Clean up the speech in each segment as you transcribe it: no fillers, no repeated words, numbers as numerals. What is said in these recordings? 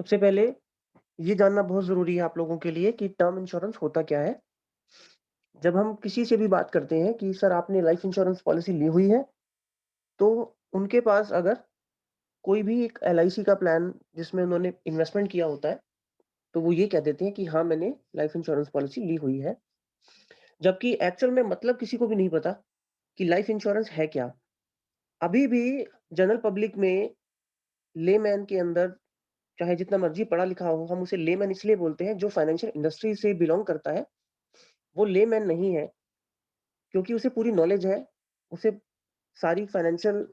सबसे पहले ये जानना बहुत ज़रूरी है आप लोगों के लिए कि टर्म इंश्योरेंस होता क्या है? जब हम किसी से भी बात करते हैं कि सर आपने लाइफ इंश्योरेंस पॉलिसी ली हुई है, तो उनके पास अगर कोई भी एक एलआईसी का प्लान जिसमें उन्होंने इन्वेस्टमेंट किया होता है, तो वो ये कह देते हैं कि हाँ, मैंने लाइफ इंश्योरेंस पॉलिसी ली हुई है। जबकि एक्चुअल में मतलब किसी को भी नहीं पता कि लाइफ इंश्योरेंस है क्या? अभी भी जनरल पब्लिक में लेमैन के अंदर चाहे जितना मर्ज़ी पढ़ा-लिखा हो, हम उसे लेमैन इसलिए बोलते हैं जो फाइनेंशियल इंडस्ट्री से बिलॉन्ग करता है, वो लेमैन नहीं है। क्योंकि उसे पूरी नॉलेज है, उसे सारी फाइनेंशियल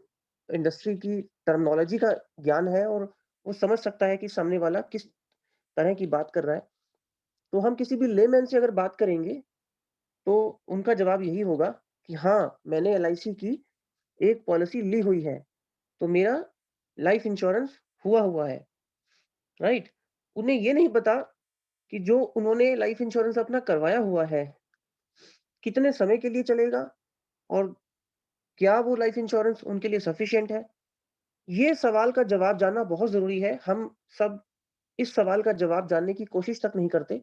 इंडस्ट्री की टर्मिनोलॉजी का ज्ञान है और वो समझ सकता है कि सामने वाला किस तरह की बात कर रहा है। तो हम किसी भी लेमैन से अगर बात करेंगे, तो उनका जवाब यही होगा कि हाँ, मैंने एलआईसी की एक पॉलिसी ली हुई है, तो मेरा लाइफ इंश्योरेंस हुआ हुआ है, राइट? उन्हें ये नहीं पता कि जो उन्होंने लाइफ इंश्योरेंस अपना करवाया हुआ है, कितने समय के लिए चलेगा और क्या वो लाइफ इंश्योरेंस उनके लिए सफिशिएंट है? ये सवाल का जवाब जानना बहुत ज़रूरी है। हम सब इस सवाल का जवाब जानने की कोशिश तक नहीं करते।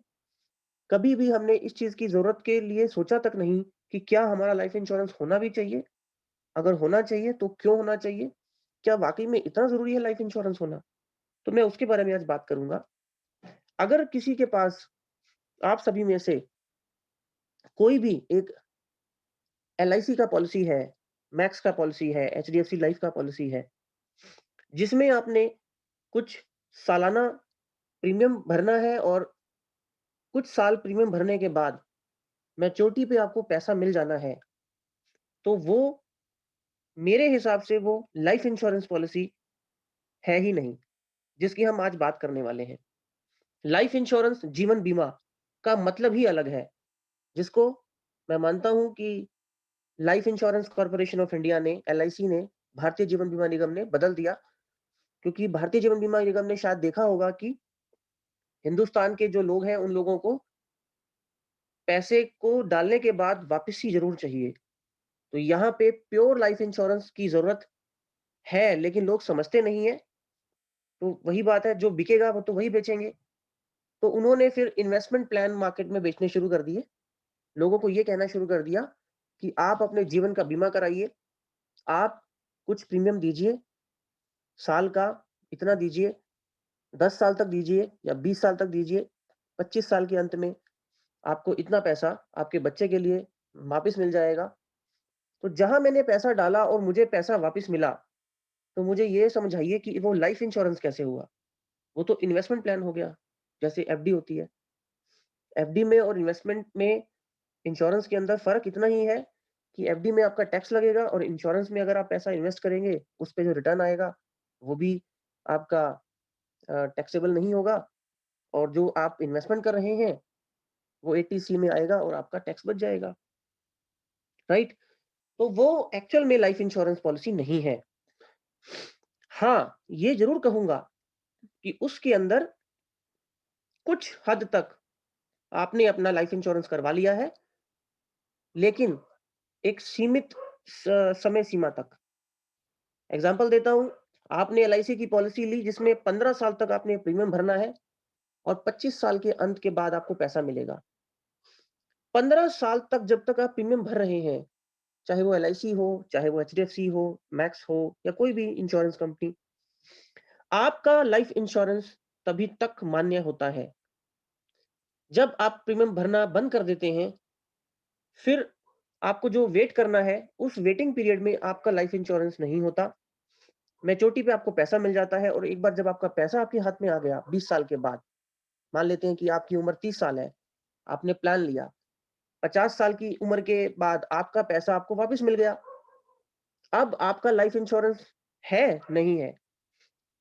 कभी भी हमने इस चीज़ की ज़रूरत के लिए सोचा तक नहीं कि क्या हमारा लाइफ़ इंश्योरेंस होना भी चाहिए? अगर होना चाहिए तो क्यों होना चाहिए? क्या वाक़ई में इतना ज़रूरी है लाइफ़ इंश्योरेंस होना? तो मैं उसके बारे में आज बात करूँगा। अगर किसी के पास आप सभी में से कोई भी एक एलआईसी का पॉलिसी है, मैक्स का पॉलिसी है, एचडीएफसी लाइफ़ का पॉलिसी है, जिसमें आपने कुछ सालाना प्रीमियम भरना है और कुछ साल प्रीमियम भरने के बाद मैच्योरिटी पे आपको पैसा मिल जाना है, तो वो मेरे हिसाब से वो लाइफ इंश्योरेंस पॉलिसी है ही नहीं, जिसकी हम आज बात करने वाले हैं। लाइफ इंश्योरेंस जीवन बीमा का मतलब ही अलग है, जिसको मैं मानता हूँ कि life insurance corporation of India ने, एलआईसी ने, भारतीय जीवन बीमा निगम ने बदल दिया क्योंकि भारतीय जीवन बीमा निगम ने शायद देखा होगा कि हिंदुस्तान के जो लोग हैं, उन लोगों को पैसे को डालने के बाद वापसी ज़रूर चाहिए। तो यहाँ पे प्योर लाइफ इंश्योरेंस की ज़रूरत है, लेकिन लोग समझते नहीं हैं। तो वही बात है, जो बिकेगा वो तो वही बेचेंगे। तो उन्होंने फिर इन्वेस्टमेंट प्लान मार्केट में बेचने शुरू कर दिए। लोगों को ये कहना शुरू कर दिया कि आप अपने जीवन का बीमा कराइए, आप कुछ प्रीमियम दीजिए, साल का इतना दीजिए, 10 साल तक दीजिए या 20 साल तक दीजिए, 25 साल के अंत में आपको इतना पैसा आपके बच्चे के लिए वापस मिल जाएगा। तो जहाँ मैंने पैसा डाला और मुझे पैसा वापस मिला, तो मुझे ये समझाइए कि वो लाइफ इंश्योरेंस कैसे हुआ? वो तो इन्वेस्टमेंट प्लान हो गया, जैसे एफडी होती है। एफडी में और इन्वेस्टमेंट में इंश्योरेंस के अंदर फ़र्क इतना ही है कि एफडी में आपका टैक्स लगेगा और इंश्योरेंस में अगर आप पैसा इन्वेस्ट करेंगे, उस पे जो रिटर्न आएगा, वो भी आपका टैक्सेबल नहीं होगा और जो आप इन्वेस्टमेंट कर रहे हैं, वो 80C में आएगा और आपका टैक्स बच जाएगा, राइट? तो वो एक्चुअल में लाइफ इंश्योरेंस पॉलिसी नहीं है। हाँ, ये ज़रूर कहूँगा कि उसके अंदर कुछ हद तक आपने अपना लाइफ इंश्योरेंस करवा लिया है, लेकिन एक सीमित समय सीमा तक। एग्ज़ाम्पल देता हूँ, आपने एलआईसी की पॉलिसी ली जिसमें 15 साल तक आपने प्रीमियम भरना है और 25 साल के अंत के बाद आपको पैसा मिलेगा। 15 साल तक जब तक आप प्रीमियम भर रहे हैं, चाहे वो एलआईसी हो, चाहे वो एचडीएफसी हो, मैक्स हो या कोई भी इंश्योरेंस कंपनी, आपका लाइफ इंश्योरेंस तभी तक मान्य होता है। जब आप प्रीमियम भरना बंद कर देते हैं, फिर आपको जो वेट करना है, उस वेटिंग पीरियड में आपका लाइफ इंश्योरेंस नहीं होता। मैच्योरिटी पे आपको पैसा मिल जाता है और एक बार जब आपका पैसा आपके हाथ में आ गया 20 साल के बाद, मान लेते हैं कि आपकी उम्र 30 साल है, आपने प्लान लिया, 50 साल की उम्र के बाद आपका पैसा आपको वापस मिल गया। अब आपका लाइफ इंश्योरेंस है, नहीं है,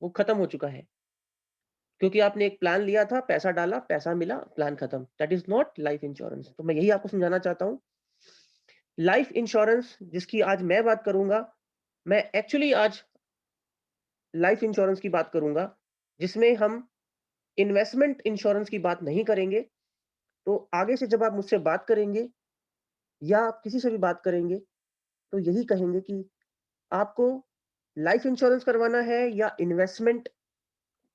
वो खत्म हो चुका है। क्योंकि आपने एक प्लान लिया था, पैसा डाला, पैसा मिला, प्लान खत्म। That is not life insurance. तो मैं यही आपको समझाना चाहता हूँ। लाइफ इंश्योरेंस जिसकी आज मैं बात करूँगा, मैं एक्चुअली आज लाइफ इंश्योरेंस की बात करूँगा, जिसमें हम इन्वेस्टमेंट इंश्योरेंस की बात नहीं करेंगे। तो आगे से जब आप मुझसे बात करेंगे या आप किसी से भी बात करेंगे, तो यही कहेंगे कि आपको लाइफ इंश्योरेंस करवाना है या इन्वेस्टमेंट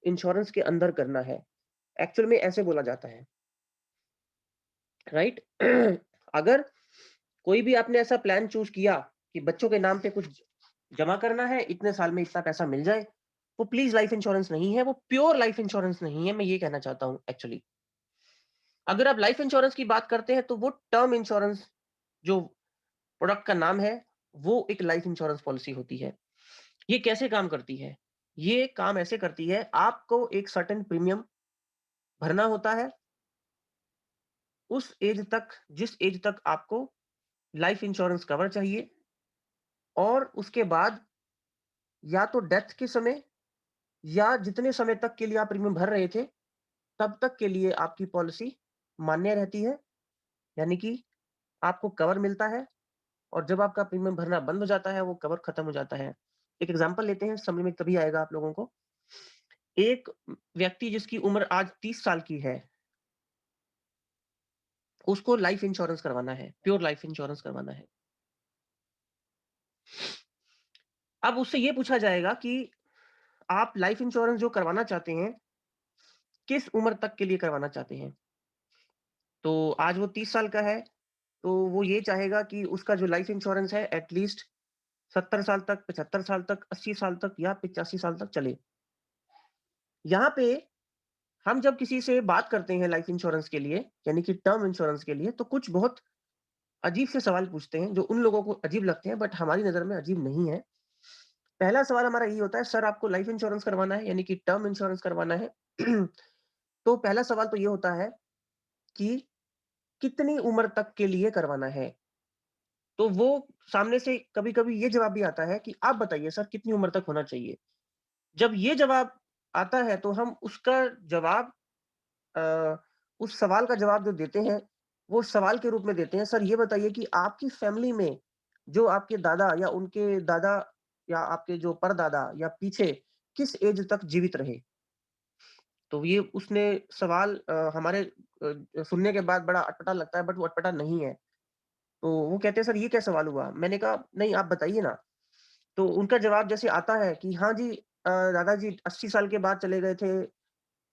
इंश्योरेंस के अंदर करना है। एक्चुअल में ऐसे बोला जाता है, राइट? अगर कोई भी आपने ऐसा प्लान चूज़ किया कि बच्चों के नाम पे कुछ जमा करना है, इतने साल में इतना पैसा मिल जाए, वो प्लीज़ लाइफ इंश्योरेंस नहीं है, वो प्योर लाइफ इंश्योरेंस नहीं है, मैं ये कहना चाहता हूँ एक्चुअली। अगर आप लाइफ इंश्योरेंस की बात करते हैं, तो वो टर्म इंश्योरेंस जो प्रोडक्ट का नाम है, वो एक लाइफ इंश्योरेंस पॉलिसी होती है। ये कैसे काम करती है? ये काम ऐसे करती है, आपको एक सर्टेन प्रीमियम भरना होता है, उस एज तक जिस एज तक आपको लाइफ इंश्योरेंस कवर चाहिए और उसके बाद या तो डेथ के समय या जितने समय तक के लिए आप प्रीमियम भर रहे थे, तब तक के लिए आपकी पॉलिसी मान्य रहती है, यानी कि आपको कवर मिलता है और जब आपका प्रीमियम भरना बंद हो जाता है, वो कवर खत्म हो जाता है। एक एग्ज़ाम्पल लेते हैं, समझ में तभी आएगा आप लोगों को। एक व्यक्ति जिसकी उम्र आज 30 साल की है, उसको लाइफ इंश्योरेंस करवाना है, प्योर लाइफ इंश्योरेंस करवाना है। अब उससे ये पूछा जाएगा कि आप लाइफ इंश्योरेंस जो करवाना चाहते हैं, किस उम्र तक के लिए करवाना चाहते हैं? तो आज वो 30 साल का है, तो वो ये चाहेगा कि उसका जो लाइफ इंश्योरेंस है एट लीस्ट 70 साल तक, 75 साल तक, 80 साल तक या 85 साल तक चले। यहाँ पे हम जब किसी से बात करते हैं लाइफ इंश्योरेंस के लिए, यानी कि टर्म इंश्योरेंस के लिए, तो कुछ बहुत अजीब से सवाल पूछते हैं, जो उन लोगों को अजीब लगते हैं, बट हमारी नज़र में अजीब नहीं है। पहला सवाल हमारा ये होता है, सर आपको लाइफ इंश्योरेंस करवाना है, यानी कि टर्म इंश्योरेंस करवाना है। तो पहला सवाल तो ये होता है कि कितनी उम्र तक के लिए करवाना है? तो वो सामने से कभी-कभी ये जवाब भी आता है कि आप बताइए सर कितनी उम्र तक होना चाहिए? जब ये जवाब आता है तो हम उसका जवाब अ, उस सवाल का जवाब जो देते हैं, वो सवाल के रूप में देते हैं, सर ये बताइए कि आपकी फैमिली में जो आपके दादा या उनके दादा या आपके जो परदादा या पीछे किस एज तक जीवित रहे? तो ये उसने सवाल हमारे सुनने के बाद बड़ा अटपटा लगता है, बट वो अटपटा नहीं है। तो वो कहते हैं, "सर ये क्या सवाल हुआ?" मैंने कहा, "नहीं, आप बताइए ना।" तो उनका जवाब जैसे आता है कि हाँ जी, दादाजी 80 साल के बाद चले गए थे,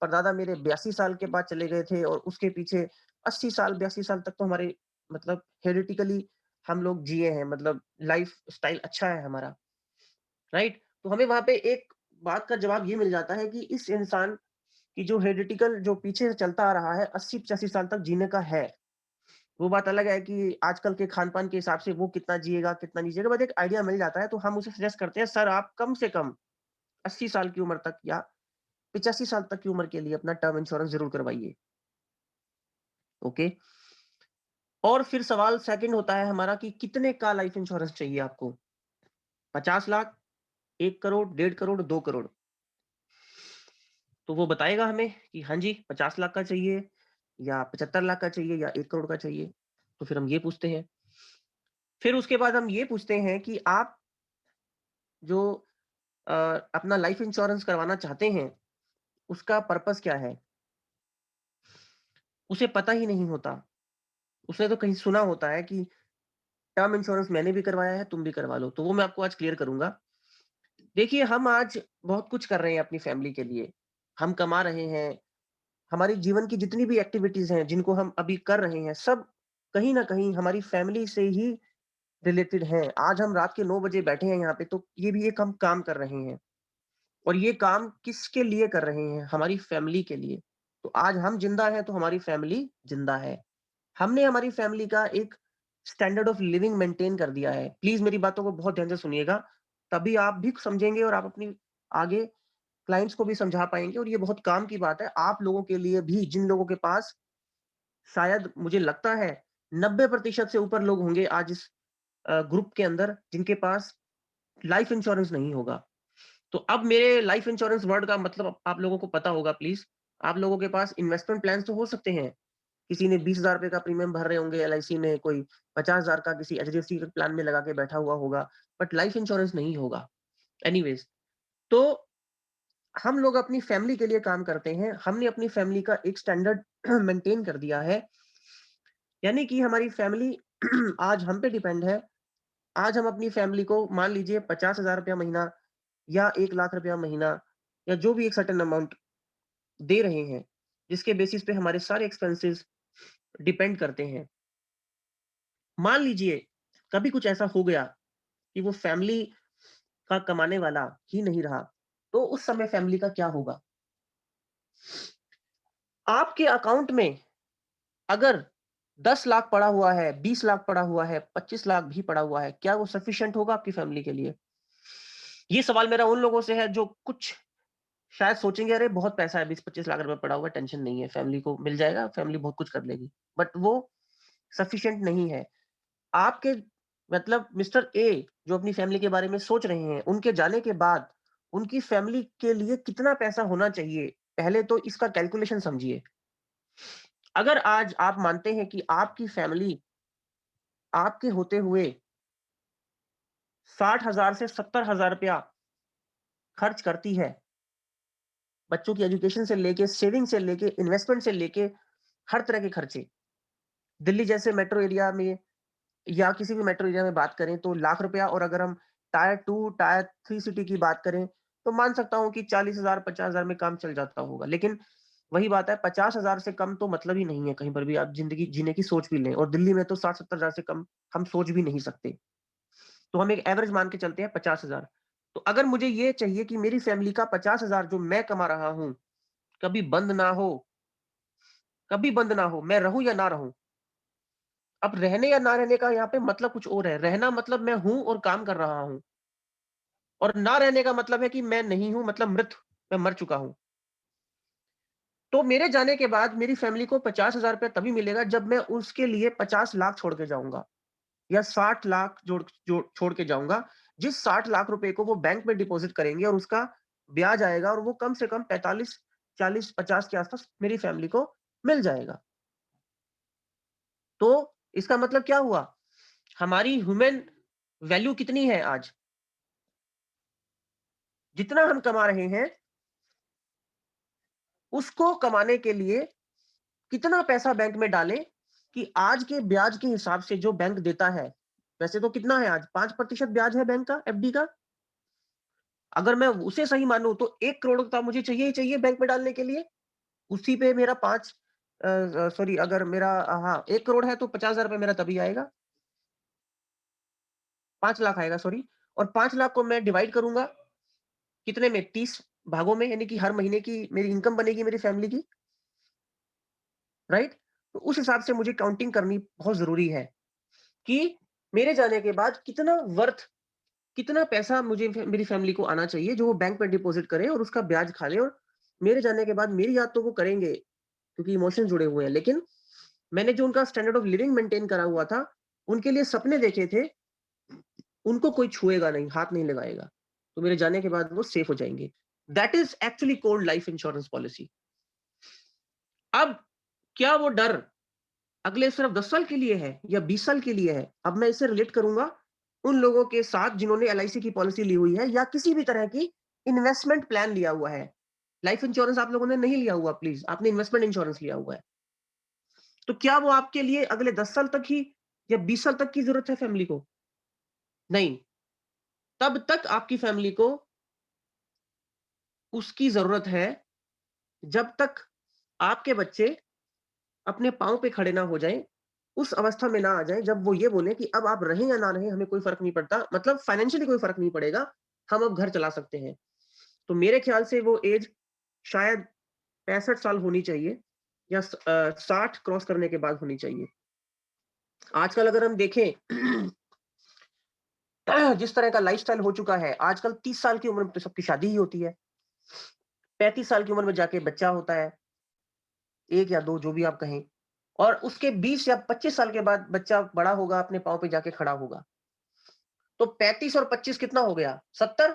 परदादा मेरे 82 साल के बाद चले गए थे और उसके पीछे 80 साल, 82 साल तक तो हमारे मतलब हेरिडिटिकली हम लोग जिए हैं, मतलब लाइफ स्टाइल अच्छा है हमारा, राइट? तो हमें वहाँ पे एक बात का जवाब ये मिल जाता है कि इस इंसान की जो हेरिडिटिकल जो पीछे से चलता आ रहा है, 80-85 साल तक जीने का है। वो बात अलग है कि आजकल के खान-पान के हिसाब से वो कितना जिएगा, कितना नहीं जिएगा, बट एक आइडिया मिल जाता है, तो हम उसे सजेस्ट करते हैं, सर आप कम से कम 80 साल की उम्र तक या 85 साल तक की उम्र के लिए अपना टर्म इंश्योरेंस ज़रूर करवाइए, ओके? और फिर सवाल सेकंड होता है हमारा कि कितने का लाइफ इंश्योरेंस चाहिए आपको? 50 लाख, 1 करोड़, 1.5 करोड़, 2 करोड़? तो वो बताएगा हमें कि हाँ जी, 50 लाख का चाहिए या 75 लाख का चाहिए या 1 करोड़ का चाहिए। तो फिर हम ये पूछते हैं। फिर उसके बाद हम ये पूछते हैं कि आप जो अ, अपना लाइफ इंश्योरेंस करवाना चाहते हैं, उसका पर्पस क्या है? उसे पता ही नहीं होता। उसने तो कहीं सुना होता है कि टर्म इंश्योरेंस मैंने भी करवाया है, तुम भी करवा लो। तो वो मैं आपको आज क्लियर करूँगा। देखिए, हम आज बहुत कुछ कर रहे हैं अपनी फैमिली के लिए। हम कमा रहे हैं, हमारी जीवन की जितनी भी एक्टिविटीज़ हैं, जिनको हम अभी कर रहे हैं, सब कहीं न कहीं हमारी फैमिली से ही रिलेटेड हैं। आज हम रात के 9 बजे बैठे हैं यहाँ पे, तो ये भी एक हम काम कर रहे हैं और ये काम किसके लिए कर रहे हैं? हमारी फैमिली के लिए। तो आज हम ज़िंदा हैं, तो हमारी फैमिली ज़िंदा है। हमने हमारी फैमिली का एक स्टैंडर्ड ऑफ लिविंग मेंटेन कर दिया है। प्लीज़ मेरी बातों को बहुत ध्यान से सुनिएगा, तभी आप भी समझेंगे और आप अपनी आगे क्लाइंट्स को भी समझा पाएँगे और ये बहुत काम की बात है, आप लोगों के लिए भी, जिन लोगों के पास शायद मुझे लगता है 90% से ऊपर लोग होंगे आज इस ग्रुप के अंदर जिनके पास लाइफ इंश्योरेंस नहीं होगा। तो अब मेरे लाइफ इंश्योरेंस वर्ड का मतलब आप लोगों को पता होगा प्लीज़। आप लोगों के पास इन्वेस्टमेंट प्लान्स तो हो सकते हैं। किसी ने ₹20,000 का प्रीमियम भर रहे होंगे एलआईसी में, कोई 50,000 का किसी एचडीएफसी के प्लान में लगा के बैठा हुआ होगा, बट लाइफ इंश्योरेंस नहीं होगा। एनीवेज़, तो हम लोग अपनी फैमिली के लिए काम करते हैं। हमने अपनी फैमिली का एक स्टैंडर्ड मेंटेन कर दिया है, यानी कि हमारी फैमिली आज हम पे डिपेंड है। आज हम अपनी फैमिली को मान लीजिए ₹50,000 महीना या ₹1,00,000 महीना या जो भी एक सर्टेन अमाउंट दे रहे हैं, जिसके बेसिस पे हमारे सारे एक्सपेंसेस डिपेंड करते हैं। मान लीजिए कभी कुछ ऐसा हो गया कि वो फैमिली का कमाने वाला ही नहीं रहा, तो उस समय फैमिली का क्या होगा? आपके अकाउंट में अगर 10 लाख पड़ा हुआ है, 20 लाख पड़ा हुआ है, 25 लाख भी पड़ा हुआ है, क्या वो सफिशिएंट होगा आपकी फैमिली के लिए? ये सवाल मेरा उन लोगों से है जो कुछ शायद सोचेंगे, अरे बहुत पैसा है, 20-25 लाख रुपए पड़ा हुआ है, टेंशन नहीं है, फैमिली को मिल जाएगा, फैमिली बहुत कुछ कर लेगी। बट वो सफिशिएंट नहीं है। आपके मतलब मिस्टर ए जो अपनी फैमिली के बारे में सोच रहे हैं, उनके जाने के बाद उनकी फैमिली के लिए कितना पैसा होना चाहिए? पहले तो इसका कैलकुलेशन समझिए। अगर आज आप मानते हैं कि आपकी फैमिली आपके होते हुए 60,000 से 70,000 रुपया खर्च करती है, बच्चों की एजुकेशन से लेके, सेविंग से लेके, इन्वेस्टमेंट से लेके, हर तरह के खर्चे। दिल्ली जैसे मेट्रो एरिया में या किसी भी मेट्रो एरिया में बात करें तो लाख रुपया, और अगर हम टायर 2, टायर 3 सिटी की बात करें, तो मान सकता हूँ कि 40,000, 50,000 में काम चल जाता होगा। लेकिन वही बात है, 50,000 से कम तो मतलब ही नहीं है कहीं पर भी आप ज़िंदगी जीने की सोच भी लें, और दिल्ली में तो 60-70,000 से कम हम सोच भी नहीं सकते। तो हम एक एवरेज मान के चलते हैं 50,000। तो अगर मुझे ये चाहिए कि मेरी फैमिली का 50,000 जो मैं कमा रहा हूँ, कभी बंद ना हो, कभी बंद ना हो, मैं रहूँ या ना रहूँ। अब रहने या ना रहने का यहाँ पे मतलब कुछ और है। रहना मतलब मैं हूँ और काम कर रहा हूँ, और ना रहने का मतलब है कि मैं नहीं हूँ, मतलब मृत, मैं मर चुका हूँ। तो मेरे जाने के बाद मेरी फैमिली को 50,000 रुपया तभी मिलेगा जब मैं उसके लिए 50 लाख छोड़ के जाऊँगा, या 60 लाख छोड़ के जाऊँगा। जिस 60 लाख रुपए को वो बैंक में डिपॉज़िट करेंगे और उसका ब्याज आएगा, और वो कम से कम 45, 40, 50 के आस-पास मेरी फैमिली को मिल जाएगा। तो इसका मतलब क्या हुआ? हमारी ह्यूमन वैल्यू कितनी है आज? जितना हम कमा रहे हैं, उसको कमाने के लिए कितना पैसा बैंक में डालें कि आज के ब्याज के हिसाब से जो बैंक देता है, वैसे तो कितना है आज? 5% ब्याज है बैंक का, एफडी का। अगर मैं उसे सही मानूँ तो 1 करोड़ का मुझे चाहिए ही चाहिए बैंक में डालने के लिए। उसी पे मेरा 5 सॉरी, अगर मेरा हाँ, 1 करोड़ है तो 50,000 रुपए मेरा तभी आएगा। 5 लाख आएगा, सॉरी। और 5 लाख को मैं डिवाइड करूँगा कितने में? 30 भागों में, यानी कि हर महीने की मेरी इनकम बनेगी मेरी फैमिली की, राइट? तो उस हिसाब से मुझे काउंटिंग करनी बहुत ज़रूरी है कि मेरे जाने के बाद कितना पैसा मुझे मेरी फैमिली को आना चाहिए, जो वो बैंक में डिपॉज़िट करें और उसका ब्याज खा लें, और मेरे जाने के बाद मेरी याद तो वो करेंगे, क्योंकि इमोशंस जुड़े हुए हैं। लेकिन मैंने जो उनका स्टैंडर्ड ऑफ लिविंग मेंटेन करा हुआ था, उनके लिए सपने देखे थे, उनको कोई छुएगा नहीं, हाथ नहीं लगाएगा। तो मेरे जाने के बाद वो सेफ हो जाएँगे। That is actually called life insurance policy. अब क्या वो डर अगले सिर्फ 10 साल के लिए है या 20 साल के लिए है? अब मैं इसे रिलेट करूँगा उन लोगों के साथ जिन्होंने एलआईसी की पॉलिसी ली हुई है, या किसी भी तरह की इन्वेस्टमेंट प्लान लिया हुआ है। लाइफ इंश्योरेंस आप लोगों ने नहीं लिया हुआ प्लीज़, आपने इन्वेस्टमेंट इंश्योरेंस लिया हुआ है। तो क्या वो आपके लिए अगले 10 साल तक ही या 20 साल तक की ज़रूरत है फैमिली को? नहीं, तब तक आपकी फैमिली को उसकी ज़रूरत है जब तक आपके बच्चे अपने पाँव पे खड़े ना हो जाएँ, उस अवस्था में ना आ जाएँ जब वो ये बोलें कि अब आप रहें या ना रहें हमें कोई फ़र्क नहीं पड़ता, मतलब फाइनेंशियली कोई फ़र्क नहीं पड़ेगा, हम अब घर चला सकते हैं। तो मेरे ख़्याल से वो ऐज शायद 65 साल होनी चाहिए, या 60 क्रॉस करने के बाद होनी चाहिए। आजकल अगर हम देखें जिस तरह का लाइफ़स्टाइल हो चुका है, आजकल 30 साल की उम्र में तो सबकी शादी ही होती है। 35 साल की उम्र में जाके बच्चा होता है, 1 या 2 जो भी आप कहें। और उसके 20 या 25 साल के बाद बच्चा बड़ा होगा, अपने पाँव पे जाके खड़ा होगा। तो 35 और 25 कितना हो गया? 70।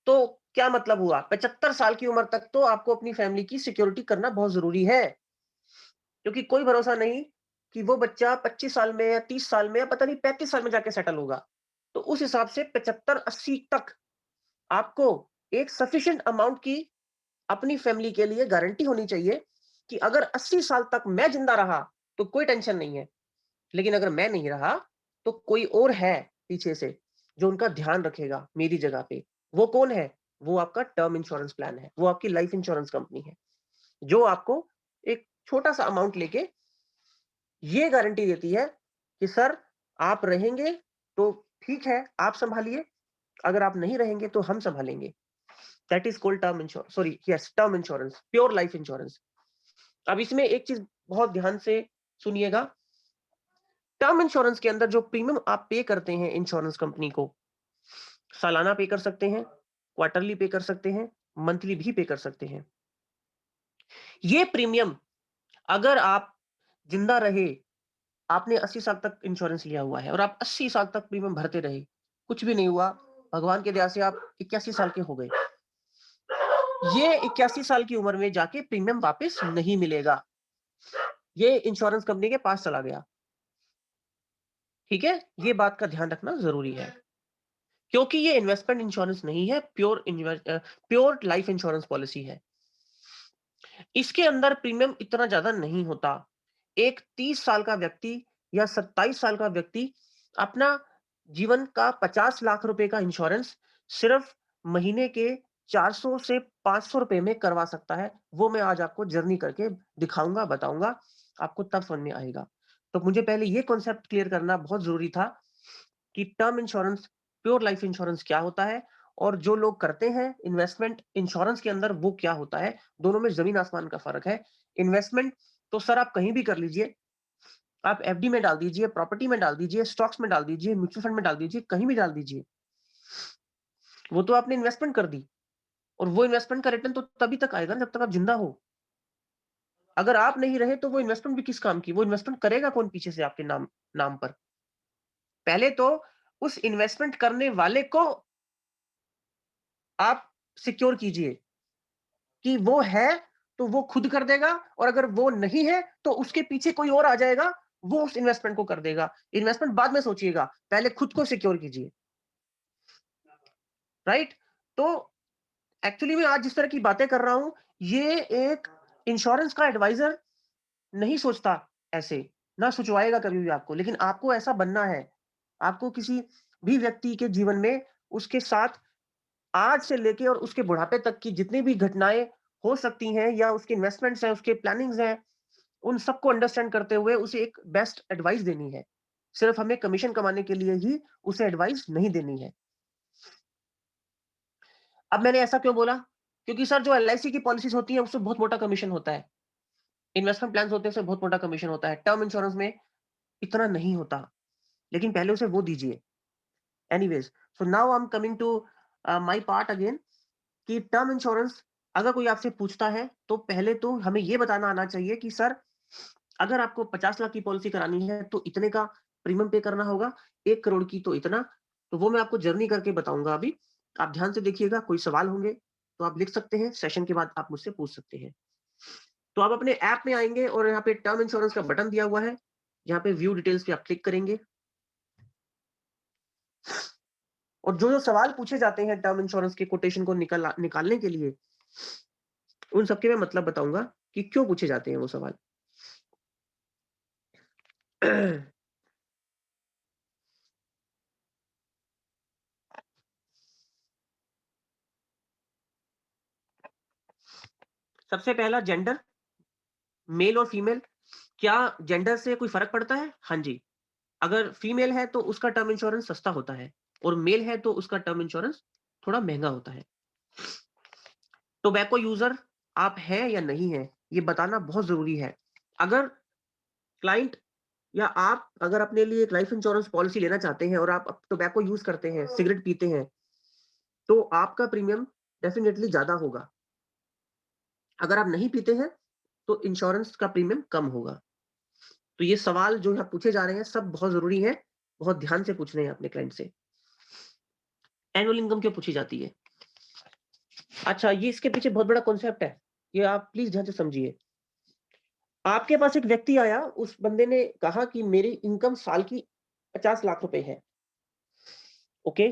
तो क्या मतलब हुआ? 75 साल की उम्र तक तो आपको अपनी फैमिली की सिक्योरिटी करना बहुत ज़रूरी है। क्योंकि कोई भरोसा नहीं कि वो बच्चा 25 साल में या 30 साल में या पता नहीं 35 साल में जाके सेटल होगा। तो उस हिसाब से 75-80 तक आपको एक सफिशिएंट अमाउंट की अपनी फैमिली के लिए गारंटी होनी चाहिए कि अगर 80 साल तक मैं ज़िंदा रहा, तो कोई टेंशन नहीं है। लेकिन अगर मैं नहीं रहा, तो कोई और है पीछे से, जो उनका ध्यान रखेगा मेरी जगह पे। वो कौन है? वो आपका टर्म इंश्योरेंस प्लान है, वो आपकी लाइफ इंश्योरेंस कंपनी है, जो आपको एक छोटा-सा अमाउंट लेके ये गारंटी देती है कि सर आप रहेंगे तो ठीक है, आप सँभालिए, अगर आप नहीं रहेंगे तो हम सँभालेंगे। That is called term insurance, sorry yes, term insurance, pure life insurance. अब इसमें एक चीज़ बहुत ध्यान से सुनिएगा, टर्म इंश्योरेंस के अंदर जो प्रीमियम आप पे करते हैं इंश्योरेंस कंपनी को, सालाना पे कर सकते हैं, क्वार्टरली पे कर सकते हैं, मंथली भी पे कर सकते हैं। ये प्रीमियम अगर आप जिंदा रहे, आपने 80 साल तक इंश्योरेंस लिया हुआ है और आप 80 साल तक प्रीमियम भरते रहे, कुछ भी नहीं हुआ, भगवान की दया से आप 81 साल के हो गए। ये 81 साल की उम्र में जाके प्रीमियम वापस नहीं मिलेगा। ये इंश्योरेंस कंपनी के पास चला गया। ठीक है? ये बात का ध्यान रखना ज़रूरी है। क्योंकि ये इन्वेस्टमेंट इंश्योरेंस नहीं है, प्योर लाइफ इंश्योरेंस पॉलिसी है। इसके अंदर प्रीमियम इतना ज़्यादा नहीं होता। एक 30 साल का व्यक्ति या 27 साल का व्यक्ति अपना जीवन का 50 लाख रुपए का इंश्योरेंस सिर्फ महीने के 400 से 500 रुपए में करवा सकता है। वो मैं आज आपको जर्नी करके दिखाऊँगा, बताऊँगा, आपको तब समझ में आएगा। तो मुझे पहले ये कॉन्सेप्ट क्लियर करना बहुत ज़रूरी था कि term insurance, pure life insurance क्या होता है और जो लोग करते हैं इन्वेस्टमेंट इंश्योरेंस के अंदर वो क्या होता है। दोनों में जमीन आसमान का फर्क है। इन्वेस्टमेंट तो सर आप कहीं भी कर लीजिए, आप एफडी में डाल दीजिए, प्रॉपर्टी में डाल दीजिए, स्टॉक्स में डाल दीजिए, म्यूचुअल फंड में डाल दीजिए, कहीं भी डाल दीजिए, वो तो आपने इन्वेस्टमेंट कर दी और वो इन्वेस्टमेंट का रिटर्न तो तभी तक आएगा ना जब तक आप जिंदा हो। अगर आप नहीं रहे तो वो इन्वेस्टमेंट भी किस काम की, वो इन्वेस्टमेंट करेगा कौन पीछे से आपके नाम नाम पर। पहले तो उस इन्वेस्टमेंट करने वाले को आप सिक्योर कीजिए कि वो है तो वो खुद कर देगा और अगर वो नहीं है तो उसके पीछे कोई और आ जाएगा, वो उस इन्वेस्टमेंट को कर देगा। इन्वेस्टमेंट बाद में सोचिएगा, पहले खुद को सिक्योर कीजिए। राइट? तो एक्चुअली मैं आज जिस तरह की बातें कर रहा हूं, ये एक इंश्योरेंस का एडवाइजर नहीं सोचता ऐसे, ना सोचवाएगा कभी भी आपको, लेकिन आपको ऐसा बनना है। आपको किसी भी व्यक्ति के जीवन में उसके साथ आज से लेके और उसके बुढ़ापे तक की जितनी भी घटनाएँ हो सकती हैं या उसके इन्वेस्टमेंट्स हैं, उसके प्लानिंग्स हैं, उन सबको अंडरस्टैंड करते हुए उसे एक बेस्ट एडवाइस देनी है। सिर्फ हमें कमीशन कमाने के लिए ही उसे एडवाइस नहीं देनी है। अब मैंने ऐसा क्यों बोला? क्योंकि सर जो एलआईसी की पॉलिसीज़ होती हैं, उससे बहुत मोटा कमीशन होता है। इन्वेस्टमेंट प्लान्स होते हैं, उससे बहुत मोटा कमीशन होता है। टर्म इंश्योरेंस में इतना नहीं होता, लेकिन पहले उसे वो दीजिए। Anyways, so now I am coming to my part again कि टर्म इंश्योरेंस अगर कोई आपसे पूछता है, तो पहले तो हमें ये बताना आना चाहिए कि सर, अगर आपको 50 लाख की पॉलिसी करानी है, तो इतने का प्रीमियम पे करना होगा, 1 करोड़ की तो इतना। तो वो मैं आपको जर्नी करके बताऊँगा अभी। आप ध्यान से देखिएगा, कोई सवाल होंगे, तो आप लिख सकते हैं, सेशन के बाद आप मुझसे पूछ सकते हैं। तो आप अपने ऐप में आएँगे और यहाँ पे टर्म इंश्योरेंस का बटन दिया हुआ है, यहाँ पे व्यू डिटेल्स पे आप क्लिक करेंगे और जो-जो सवाल पूछे जाते हैं टर्म इंश्योरेंस के कोटेशन को निकालने के लिए, उन सबके मैं मतलब बताऊँगा कि क्यों पूछे जाते हैं वो सवाल। सबसे पहला जेंडर, मेल और फीमेल, क्या जेंडर से कोई फ़र्क पड़ता है? हाँ जी। अगर फीमेल है तो उसका टर्म इंश्योरेंस सस्ता होता है और मेल है तो उसका टर्म इंश्योरेंस थोड़ा महँगा होता है। टोबैको यूज़र आप हैं या नहीं हैं, ये बताना बहुत ज़रूरी है। अगर क्लाइंट या आप अगर अपने लिए एक लाइफ इंश्योरेंस पॉलिसी लेना चाहते हैं और आप टोबैको यूज़ करते हैं, सिगरेट पीते हैं, तो आपका प्रीमियम डेफ़िनिटली ज़्यादा होगा। अगर आप नहीं पीते हैं, तो इंश्योरेंस का प्रीमियम कम होगा। तो ये सवाल जो यहाँ पूछे जा रहे हैं, सब बहुत ज़रूरी हैं, बहुत ध्यान से पूछने हैं अपने क्लाइंट से। एनुअल इनकम क्यों पूछी जाती है? अच्छा, ये इसके पीछे बहुत बड़ा कॉन्सेप्ट है। ये आप प्लीज़ ध्यान से समझिए। आपके पास एक व्यक्ति आया, उस बंदे ने कहा कि मेरी इनकम साल की 50 लाख रुपए है, ओके?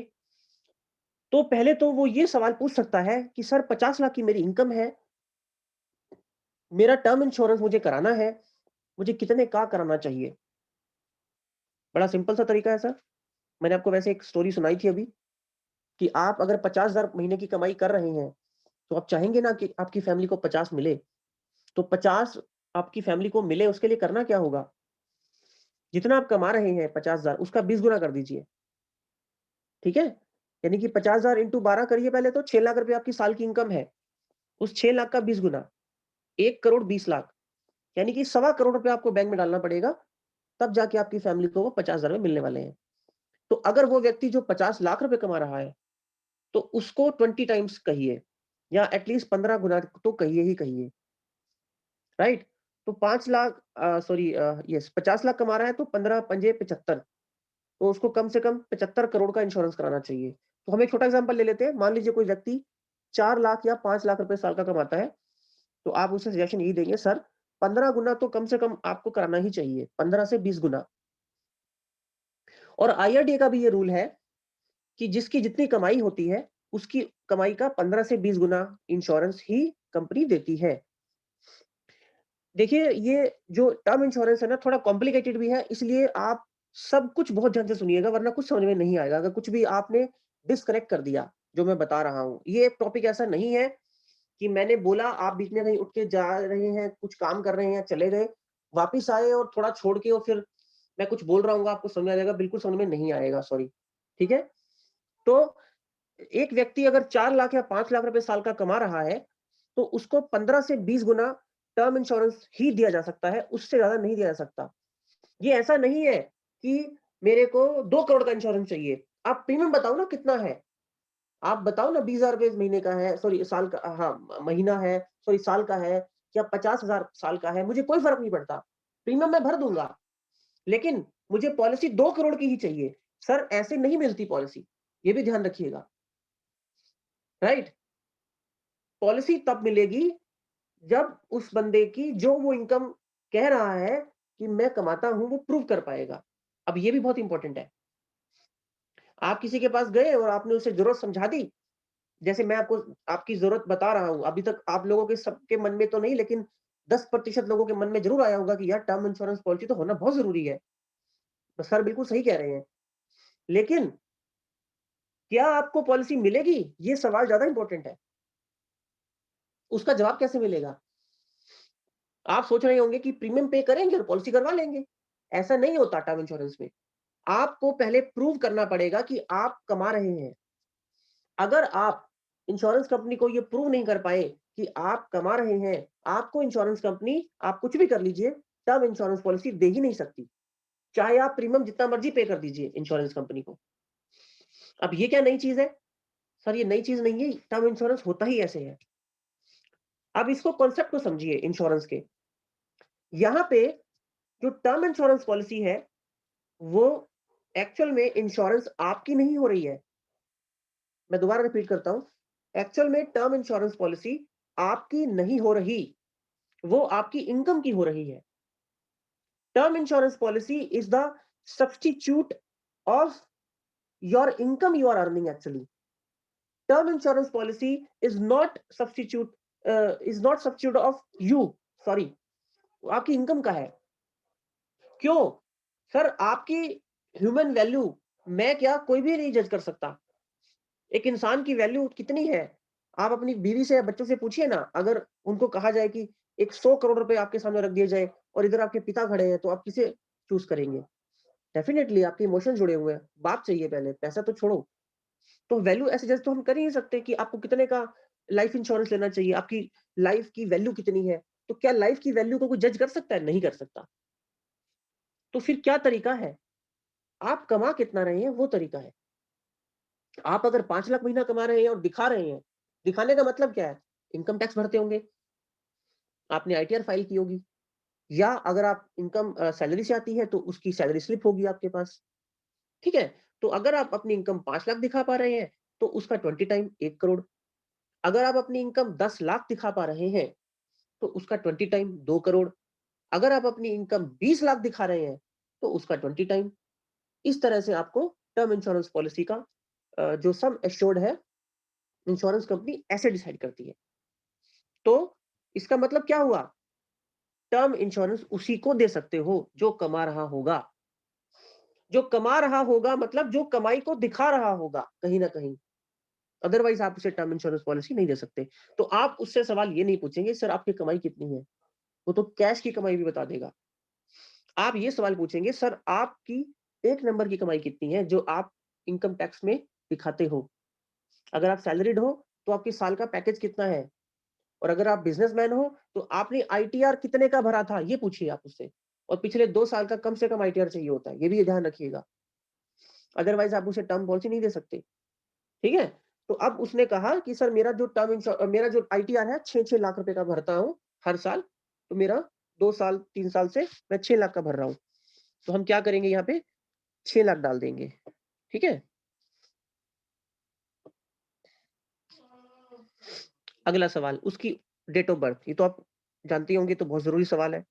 तो पहले तो वो ये सवाल पूछ सकता है कि सर 50 लाख की मेरी इनकम है, मेरा टर्म इंश्योरेंस मुझे कराना है, मुझे कितने का कराना चाहिए? बड़ा सिंपल सा तरीका है सर। मैंने आपको वैसे एक स्टोरी सुनाई थी अभी। कि आप अगर 50,000 महीने की कमाई कर रहे हैं, तो आप चाहेंगे ना कि आपकी फैमिली को 50 मिले। तो 50 आपकी फैमिली को मिले उसके लिए करना क्या होगा? जितना आप कमा रहे हैं 50,000 उसका 20 गुना कर दीजिए, ठीक है? यानी कि 50,000 इंटू 12 करिए पहले तो 6 लाख रुपए आपकी साल की इनकम है। उस 6 लाख का 20 गुना, 1 करोड़ 20 लाख, यानी कि सवा करोड़ रुपए आपको बैंक में डालना पड़ेगा, तब जाके आपकी फैमिली को वो 50,000 रुपए मिलने वाले हैं। तो अगर वो व्यक्ति जो 50 लाख रुपए कमा रहा है, तो उसको 20 टाइम्स कहिए या एट लीस्ट 15 गुना तो कहिए ही कहिए, राइट? तो 5 लाख यस 50 लाख कमा रहा है तो 15 पंजे 75, तो उसको कम से कम 75 करोड़ का इंश्योरेंस कराना चाहिए। तो हम एक छोटा एग्जांपल ले लेते हैं। मान लीजिए कोई व्यक्ति 4 लाख या 5 लाख रुपए साल का कमाता है, तो आप उसे सजेशन यही देंगे, सर 15 गुना तो कम से कम आपको कराना ही चाहिए, 15 से 20 गुना। और आईआरडीए का भी ये रूल है कि जिसकी जितनी कमाई होती है, उसकी कमाई का 15 से 20 गुना इंश्योरेंस ही कंपनी देती है। देखिए, ये जो टर्म इंश्योरेंस है ना, थोड़ा कॉम्प्लिकेटेड भी है, इसलिए आप सब कुछ बहुत ध्यान से सुनिएगा, वरना कुछ समझ में नहीं आएगा। अगर कुछ भी आपने डिस्कनेक्ट कर दिया, जो मैं बता रहा हूँ। ये एक टॉपिक ऐसा नहीं है कि मैंने बोला, आप बीच में कहीं उठ के जा रहे हैं, कुछ काम कर रहे हैं, चले गए, वापिस आए और थोड़ा छोड़ के और फिर मैं कुछ बोल रहा हूँ, आपको समझ में आ जाएगा, बिल्कुल समझ में नहीं आएगा, सॉरी। ठीक है? तो एक व्यक्ति अगर 4 लाख या 5 लाख रुपए साल का कमा रहा है, तो उसको 15 से 20 गुना टर्म इंश्योरेंस ही दिया जा सकता है, उससे ज़्यादा नहीं दिया जा सकता। ये ऐसा नहीं है कि मेरे को 2 करोड़ का इंश्योरेंस चाहिए। आप प्रीमियम बताओ ना कितना है? आप बताओ ना 20,000 रुपए महीने का है, सॉरी साल का, हाँ, महीना है, सॉरी साल का है या 50,000 साल का है, मुझे कोई फ़र्क नहीं पड़ता। प्रीमियम मैं भर दूँगा, लेकिन मुझे पॉलिसी 2 करोड़ की ही चाहिए। सर ऐसे नहीं मिलती पॉलिसी, ये भी ध्यान रखिएगा, राइट? पॉलिसी तब मिलेगी जब उस बंदे की जो वो इनकम कह रहा है कि मैं कमाता हूं, वो प्रूव कर पाएगा। अब ये भी बहुत इंपॉर्टेंट है। आप किसी के पास गए और आपने उसे जरूरत समझा दी, जैसे मैं आपको आपकी जरूरत बता रहा हूं, अभी तक आप लोगों के सबके मन में तो नहीं, लेकिन 10% लोगों के मन में जरूर आया होगा कि यार टर्म इंश्योरेंस पॉलिसी तो होना बहुत जरूरी है। तो सर बिल्कुल सही कह रहे हैं, लेकिन क्या आपको पॉलिसी मिलेगी, ये सवाल ज्यादा इंपॉर्टेंट है। उसका जवाब कैसे मिलेगा? आप सोच रहे होंगे कि प्रीमियम पे करेंगे और पॉलिसी करवा लेंगे। ऐसा नहीं होता टर्म इंश्योरेंस में। आपको पहले प्रूव करना पड़ेगा कि आप कमा रहे हैं। अगर आप इंश्योरेंस कंपनी को ये प्रूव नहीं कर पाए कि आप कमा रहे हैं, आपको इंश्योरेंस कंपनी, आप कुछ भी कर लीजिए, टर्म इंश्योरेंस पॉलिसी दे ही नहीं सकती। चाहे आप प्रीमियम जितना मर्जी पे कर दीजिए इंश्योरेंस कंपनी को। अब ये क्या नई चीज है? सर ये नई चीज नहीं है, टर्म इंश्योरेंस होता ही ऐसे है। अब इसको कॉन्सेप्ट को समझिए इंश्योरेंस के। यहाँ पे जो टर्म इंश्योरेंस पॉलिसी है, वो एक्चुअल में इंश्योरेंस आपकी नहीं हो रही है। मैं दोबारा रिपीट करता हूं, एक्चुअल में टर्म इंश्योरेंस पॉलिसी आपकी नहीं हो रही, वो आपकी इनकम की हो रही है। Term insurance policy is the substitute of your income you are earning actually. Term insurance policy is not substitute of you, sorry, आपकी इनकम का है। क्यों? सर आपकी ह्यूमन वैल्यू, मैं क्या, कोई भी नहीं जज कर सकता। एक इंसान की वैल्यू कितनी है? आप अपनी बीवी से या बच्चों से पूछिए ना, अगर उनको कहा जाए कि एक 100 करोड़ रुपए आपके सामने रख दिए जाए और इधर आपके पिता खड़े हैं, तो आप किसे चूज़ करेंगे? डेफिनिटली आपके इमोशंस जुड़े हुए हैं, बात चाहिए पहले, पैसा तो छोड़ो। तो वैल्यू ऐसे जज तो हम कर ही नहीं सकते कि आपको कितने का लाइफ इंश्योरेंस लेना चाहिए, आपकी लाइफ की वैल्यू कितनी है? तो क्या लाइफ की वैल्यू को कोई जज कर सकता है? नहीं कर सकता। तो फिर क्या तरीका है? आप कमा कितना रहे हैं, वो तरीका है। आप अगर 5 लाख महीना कमा रहे हैं और दिखा रहे हैं, दिखाने का मतलब क्या है? इनकम टैक्स भरते होंगे, आपने आईटीआर फाइल की होगी, या अगर आप इनकम सैलरी से आती है तो उसकी सैलरी स्लिप होगी आपके पास, ठीक है? तो अगर आप अपनी इनकम 5 लाख दिखा पा रहे हैं, तो उसका 20 टाइम 1 करोड़। अगर आप अपनी इनकम 10 लाख दिखा पा रहे हैं, तो उसका 20 टाइम 2 करोड़। अगर आप अपनी इनकम 20 लाख दिखा रहे हैं, तो उसका 20 टाइम। इस तरह से आपको टर्म इंश्योरेंस पॉलिसी का जो सम एश्योर्ड है, इंश्योरेंस कंपनी ऐसे डिसाइड करती है। तो इसका मतलब क्या हुआ? टर्म इंश्योरेंस उसी को दे सकते हो जो कमा रहा होगा। जो कमा रहा होगा मतलब जो कमाई को दिखा रहा होगा कहीं ना कहीं। अदरवाइज़ आप उसे टर्म इंश्योरेंस पॉलिसी नहीं दे सकते। तो आप उससे सवाल ये नहीं पूछेंगे, सर आपकी कमाई कितनी है? वो तो कैश की कमाई भी बता देगा। आप ये सवाल पूछेंगे, सर आपकी 1 नंबर की कमाई कितनी है, जो आप इनकम टैक्स में दिखाते हो? अगर आप सैलरीड हो, तो आपके साल का पैकेज कितना है? और अगर आप बिज़नेसमैन हो, तो आपने आईटीआर कितने का भरा था? ये पूछिए आप उससे। और पिछले 2 साल का कम से कम आईटीआर चाहिए होता है, ये भी ध्यान रखिएगा। अदरवाइज़ आप उसे टर्म पॉलिसी नहीं दे सकते, ठीक है? तो अब उसने कहा कि सर मेरा जो आईटीआर है 6-6 लाख रुपए का भरता हूँ हर साल, तो मेरा 2 साल 3 साल से मैं 6 लाख का भर रहा हूँ। तो हम क्या करेंगे यहाँ पे 6 लाख डाल देंगे, ठीक है? अगला सवाल उसकी डेट ऑफ बर्थ, ये तो आप जानते ही होंगे, तो बहुत ज़रूरी सवाल है,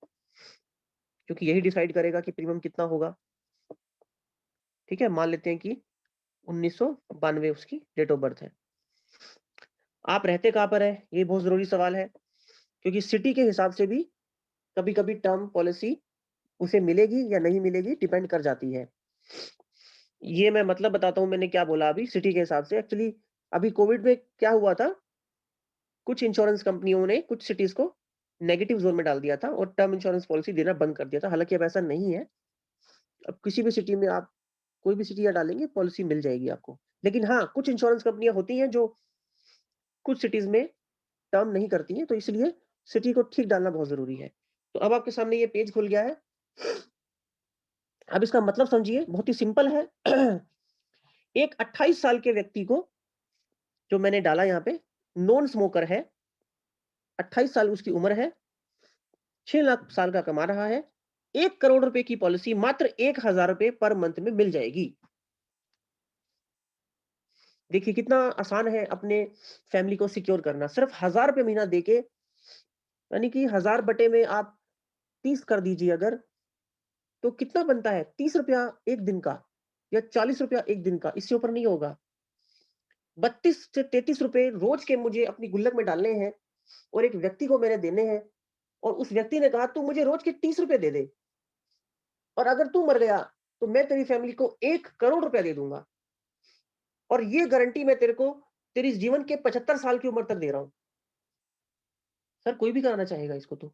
क्योंकि यही डिसाइड करेगा कि प्रीमियम कितना होगा, ठीक है? मान लेते हैं कि 1992 उसकी डेट ऑफ बर्थ है। आप रहते कहाँ पर हैं? ये बहुत ज़रूरी सवाल है, क्योंकि सिटी के हिसाब से भी कभी-कभी टर्म पॉलिसी उसे मिलेगी या नहीं मिलेगी, डिपेंड कर जाती है। ये मैं मतलब बताता हूँ मैंने क्या बोला अभी सिटी के हिसाब से। एक्चुअली अभी कोविड में क्या हुआ था, कुछ इंश्योरेंस कंपनियों ने कुछ सिटीज़ को नेगेटिव ज़ोन में डाल दिया था और टर्म इंश्योरेंस पॉलिसी देना बंद कर दिया था। हालाँकि अब ऐसा नहीं है। अब किसी भी सिटी में आप कोई भी सिटी या डालेंगे, पॉलिसी मिल जाएगी आपको। लेकिन हाँ, कुछ इंश्योरेंस कंपनियाँ होती हैं जो कुछ सिटीज़ में टर्म नहीं करती हैं, तो इसलिए सिटी को ठीक डालना बहुत ज़रूरी है। तो अब आपके सामने ये पेज खुल गया है। अब इसका मतलब समझिए, बहुत ही सिंपल है। एक 28 साल के व्यक्ति को जो मैंने डाला यहाँ पे, नॉन स्मोकर है, 28 साल उसकी उम्र है, 6 लाख साल का कमा रहा है, 1 करोड़ रुपए की पॉलिसी मात्र 1000 रुपए पर मंथ में मिल जाएगी। देखिए कितना आसान है अपने फैमिली को सिक्योर करना। सिर्फ 1000 रुपए महीना देके, यानी कि 1000 बटे में आप 30 कर दीजिए अगर, तो कितना बनता है? 30 रुपया 1 दिन का या 40 रुपया 1 दिन का, इससे ऊपर नहीं होगा। 32 से 33 रुपए रोज के मुझे अपनी गुल्लक में डालने हैं और एक व्यक्ति को मैंने देने हैं, और उस व्यक्ति ने कहा तू मुझे रोज के 30 रुपए दे दे, और अगर तू मर गया तो मैं तेरी फैमिली को 1 करोड़ रुपया दे दूंगा, और ये गारंटी मैं तेरे को तेरी जीवन के 75 साल की उम्र तक दे रहा हूं। सर कोई भी कराना चाहेगा इसको तो,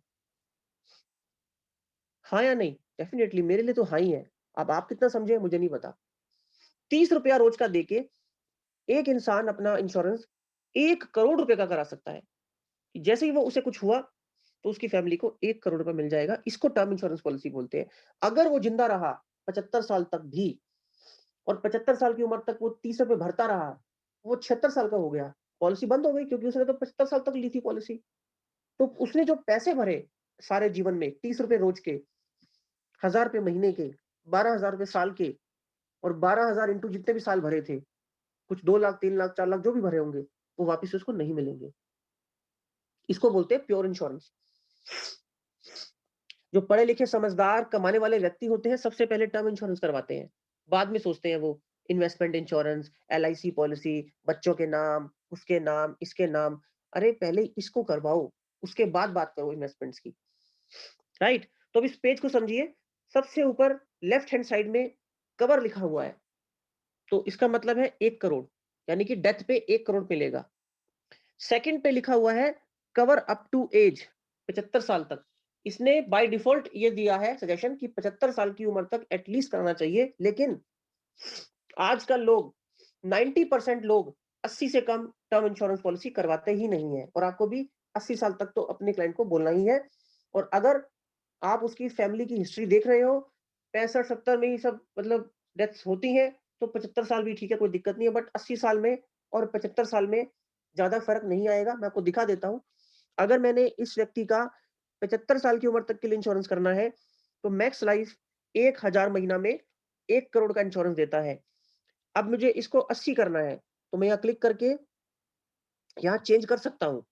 हाँ या नहीं? डेफिनेटली मेरे लिए तो हाँ ही है। अब आप कितना समझे मुझे नहीं पता। 30 रुपया रोज का देके एक इंसान अपना इंश्योरेंस 1 करोड़ रुपए का करा सकता है। जैसे ही वो उसे कुछ हुआ, तो उसकी फैमिली को 1 करोड़ रुपए मिल जाएगा। इसको टर्म इंश्योरेंस पॉलिसी बोलते हैं। अगर वो जिंदा रहा 75 साल तक भी, और 75 साल की उम्र तक वो 30 रुपए भरता रहा, वो 76 साल का हो गया, पॉलिसी बंद हो गई, क्योंकि उसने तो 75 साल तक ली थी पॉलिसी। तो उसने जो पैसे भरे सारे जीवन में 30 रुपए रोज के, 1000 रुपए महीने के, 12,000 रुपए साल के, और 12,000 इंटू जितने भी साल भरे थे, कुछ 2 लाख 3 लाख 4 लाख जो भी भरे होंगे, वो वापिस से उसको नहीं मिलेंगे। इसको बोलते हैं प्योर इंश्योरेंस। जो पढ़े लिखे समझदार कमाने वाले व्यक्ति होते हैं, सबसे पहले टर्म इंश्योरेंस करवाते हैं। बाद में सोचते हैं वो इन्वेस्टमेंट इंश्योरेंस, एलआईसी पॉलिसी, बच्चों के नाम, उसके नाम, इसके नाम। अरे पहले इसको करवाओ, उसके बाद बात करो इन्वेस्टमेंट्स की, राइट? तो अब इस पेज को समझिए। सबसे ऊपर लेफ्ट हैंड साइड में कवर लिखा हुआ है, तो इसका मतलब है 1 करोड़, यानी कि डेथ पे 1 करोड़ मिलेगा। सेकंड पे लिखा हुआ है कवर अप टू एज 75 साल तक। इसने बाय डिफॉल्ट ये दिया है सजेशन कि 75 साल की उम्र तक एटलीस्ट कराना चाहिए, लेकिन आजकल लोग 90% लोग 80 से कम टर्म इंश्योरेंस पॉलिसी करवाते ही नहीं है, और आपको भी 80 साल तक तो अपने क्लाइंट को बोलना ही है। और अगर आप उसकी फैमिली की हिस्ट्री देख रहे हो, 65-70 में ही सब मतलब डेथ्स होती हैं, तो 75 साल भी ठीक है, कोई दिक्कत नहीं है, बट 80 साल में और 75 साल में ज़्यादा फ़र्क नहीं आएगा। मैं आपको दिखा देता हूँ। अगर मैंने इस व्यक्ति का 75 साल की उम्र तक के लिए इंश्योरेंस करना है, तो मैक्स लाइफ 1000 महीना में 1 करोड़ का इंश्योरेंस देता है। अब मुझे इसको 80 करना है, तो मैं यहाँ क्लिक करके यहाँ चेंज कर सकता हूँ।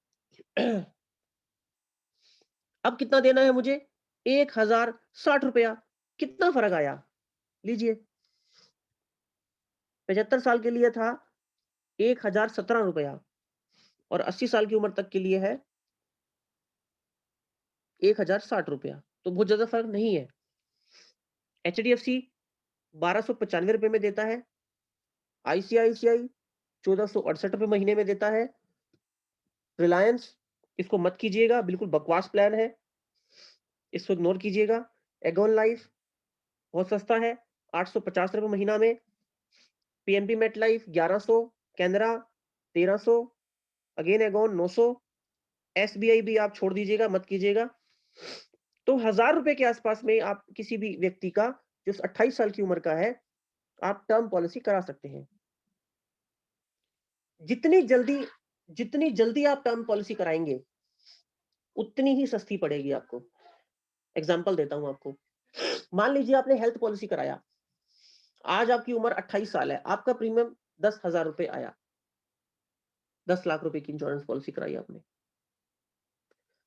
अब कितना देना है मुझे? 1060 रुपया। कितना फ़र्क आया? लीजिए, 75 साल के लिए था 1017 रुपया, और 80 साल की उम्र तक के लिए है 1060 रुपया। तो बहुत ज़्यादा फ़र्क नहीं है। एचडीएफसी 1295 रुपए में देता है। आईसीआईसीआई ₹1468 महीने में देता है। रिलायंस, इसको मत कीजिएगा, बिल्कुल बकवास प्लान है, इसको इग्नोर कीजिएगा। एगॉन लाइफ बहुत सस्ता है, ₹850 महीना में। PNB MetLife 1100, Canara 1300, again Aegon 900, SBI भी आप छोड़ दीजिएगा, मत कीजिएगा। तो ₹1000 के आसपास में आप किसी भी व्यक्ति का जो 28 साल की उम्र का है, आप टर्म पॉलिसी करा सकते हैं। जितनी जल्दी जितनी जल्दी आप टर्म पॉलिसी कराएँगे, उतनी ही सस्ती पड़ेगी आपको। एग्ज़ाम्पल देता हूँ आपको। मान लीजिए आपने हेल्थ पॉलिसी कराया, आज आपकी उम्र 28 साल है, आपका प्रीमियम ₹10,000 आया। 10 लाख रुपए की इंश्योरेंस पॉलिसी कराई आपने।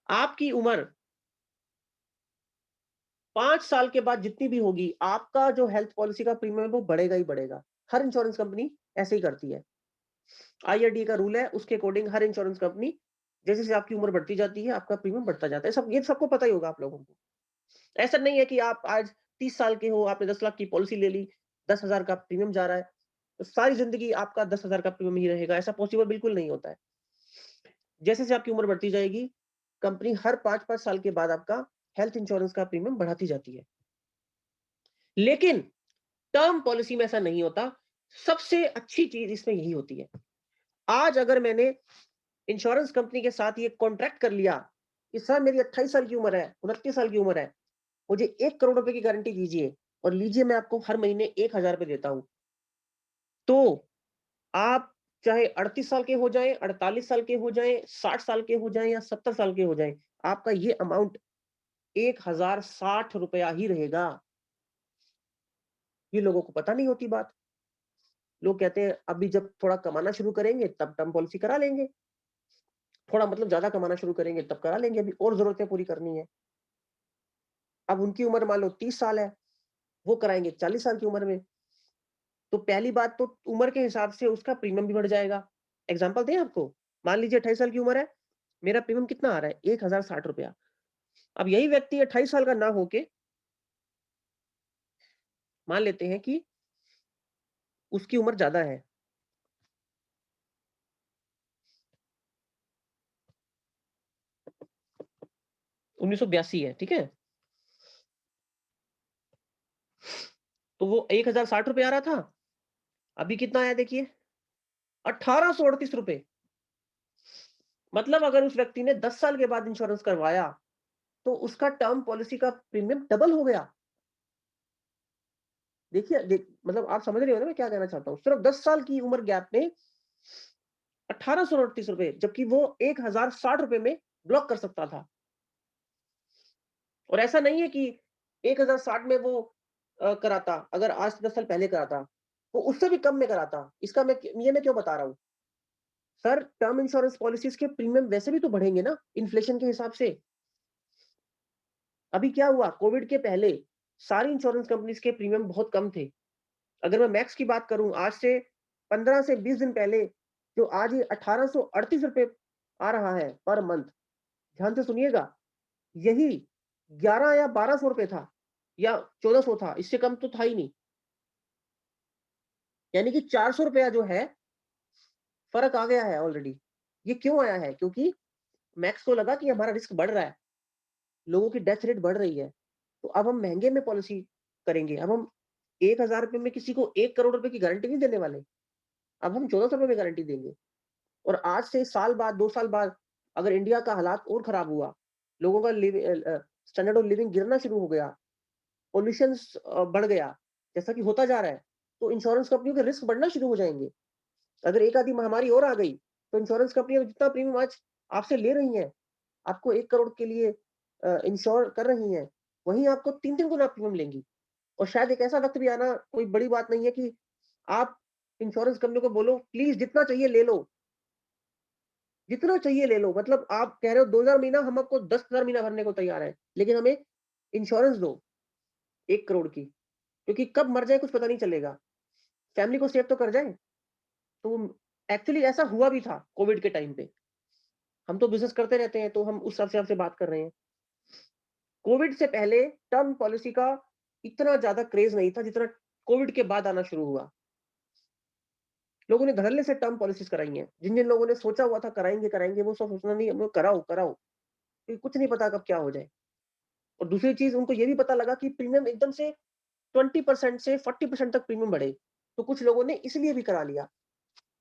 आपकी उम्र 5 साल के बाद जितनी भी होगी, आपका जो हेल्थ पॉलिसी का प्रीमियम है वो बढ़ेगा ही बढ़ेगा। हर इंश्योरेंस कंपनी ऐसे ही करती है। आईआरडीए का रूल है, उसके अकॉर्डिंग हर इंश्योरेंस कंपनी जैसे-जैसे आपकी उम्र बढ़ती जाती है, आपका प्रीमियम बढ़ता जाता है। सब ये सबको पता ही होगा आप लोगों को। ऐसा नहीं है कि आप आज 30 साल के हो, आपने 10 लाख की पॉलिसी ले ली, 10,000 का प्रीमियम जा रहा है, तो सारी ज़िंदगी आपका 10,000 का प्रीमियम ही रहेगा, ऐसा पॉसिबल बिल्कुल नहीं होता है। जैसे-जैसे आपकी उम्र बढ़ती जाएगी, कंपनी हर 5-5 साल के बाद आपका हेल्थ इंश्योरेंस का प्रीमियम बढ़ाती जाती है। लेकिन टर्म पॉलिसी में ऐसा नहीं होता। सबसे अच्छी चीज़ इसमें यही होती है। आज अगर मैंने इंश्योरेंस कंपनी के साथ ये कॉन्ट्रैक्ट कर लिया कि सर मेरी 28 साल की उम्र है, 29 साल की उम्र है, मुझे 1 करोड़ रुपए की गारंटी दीजिए और लीजिए मैं आपको हर महीने 1000 रुपए देता हूँ। तो आप चाहे 38 साल के हो जाएँ, 48 साल के हो जाएँ, 60 साल के हो जाएँ या 70 साल के हो जाएँ, आपका ये अमाउंट ₹1060 ही रहेगा। ये लोगों को पता नहीं होती बात। लोग कहते हैं अभी जब थोड़ा कमाना शुरू करेंगे तब टर्म पॉलिसी करा लेंगे। थोड़ा मतलब ज़्यादा कमाना शुरू करेंगे तब करा लेंगे, अभी और ज़रूरतें पूरी करनी है। अब उनकी उम्र मान लो 30 साल है, वो कराएँगे 40 साल की उम्र में। तो पहली बात तो उम्र के हिसाब से उसका प्रीमियम भी बढ़ जाएगा। एग्ज़ाम्पल दें आपको? मान लीजिए 28 साल की उम्र है, मेरा प्रीमियम कितना आ रहा है? ₹1060। अब यही व्यक्ति 28 साल का ना होके मान लेते हैं कि उसकी उम्र ज़्यादा है, 1982 है, ठीक है? तो वो ₹1060 आ रहा था, अभी कितना आया देखिए? ₹1838। मतलब अगर उस व्यक्ति ने 10 साल के बाद इंश्योरेंस करवाया, तो उसका टर्म पॉलिसी का प्रीमियम डबल हो गया। देखिए मतलब आप समझ रहे हो ना मैं क्या कहना चाहता हूँ? सिर्फ 10 साल की उम्र गैप में ₹1838, जबकि वो ₹1060 में ब्लॉक कर सकता था। और ऐसा नहीं है कि 1060 में वो कराता, अगर आज से 10 साल पहले कराता, वो उससे भी कम में कराता। इसका मैं क्यों बता रहा हूँ? सर टर्म इंश्योरेंस पॉलिसीज़ के प्रीमियम वैसे भी तो बढ़ेंगे ना, इन्फ्लेशन के हिसाब से। अभी क्या हुआ कोविड के पहले सारी इंश्योरेंस कंपनीज़ के प्रीमियम बहुत कम थे। अगर मैं मैक्स की बात करूँ आज से 15 से 20 दिन पहले जो आज ये ₹1838 आ रहा है पर मंथ, ध्यान से सुनिएगा, यही 11 या ₹1200 था या 1400 था, इससे कम तो था ही नहीं। यानी कि ₹400 जो है, फ़र्क आ गया है ऑलरेडी। ये क्यों आया है? क्योंकि मैक्स को लगा कि हमारा रिस्क बढ़ रहा है, लोगों की डेथ रेट बढ़ रही है, तो अब हम महँगे में पॉलिसी करेंगे। अब हम ₹1000 में किसी को 1 करोड़ रुपए की गारंटी नहीं देने वाले, अब हम ₹1400 में गारंटी देंगे। और आज से साल बाद, 2 साल बाद अगर इंडिया का हालात और खराब हुआ, लोगों का स्टैंडर्ड ऑफ लिविंग गिरना शुरू हो गया, पॉल्यूशंस बढ़ गया, जैसा कि होता जा रहा है, तो इंश्योरेंस कंपनियों के रिस्क बढ़ना शुरू हो जाएँगे। अगर एक आधी महामारी और आ गई, तो इंश्योरेंस कंपनियाँ जितना प्रीमियम आज आपसे ले रही हैं, आपको 1 करोड़ के लिए इंश्योर कर रही हैं, वहीं आपको 3-3 गुना प्रीमियम लेंगी। और शायद एक ऐसा वक़्त भी आना कोई बड़ी बात नहीं है कि आप इंश्योरेंस कंपनी को बोलो, प्लीज़ जितना चाहिए ले लो। जितना चाहिए ले लो, मतलब आप कह रहे हो 2000 महीना, हम आपको 10,000 महीना भरने को तैयार हैं, लेकिन हमें इंश्योरेंस दो 1 करोड़ की, क्योंकि कब मर जाए कुछ पता नहीं चलेगा। फैमिली को सेव तो कर जाएँ। तो एक्चुअली ऐसा हुआ भी था कोविड के टाइम पे। हम तो बिज़नेस करते रहते हैं, तो हम उस हिसाब से आपसे बात कर रहे हैं। कोविड से पहले टर्म पॉलिसी का इतना ज़्यादा क्रेज़ नहीं था, जितना कोविड के बाद आना शुरू हुआ। लोगों ने धड़ल्ले से टर्म पॉलिसीज़ कराई हैं। जिन-जिन लोगों ने सोचा हुआ था कराएँगे, कराएँगे, वो सब सोचना नहीं, अब कराओ, कराओ। क्योंकि कुछ नहीं पता कब क्या हो जाए। और दूसरी चीज़ उनको ये भी पता लगा कि प्रीमियम एकदम से 20% से 40% तक प्रीमियम बढ़े। तो कुछ लोगों ने इसलिए भी करा लिया,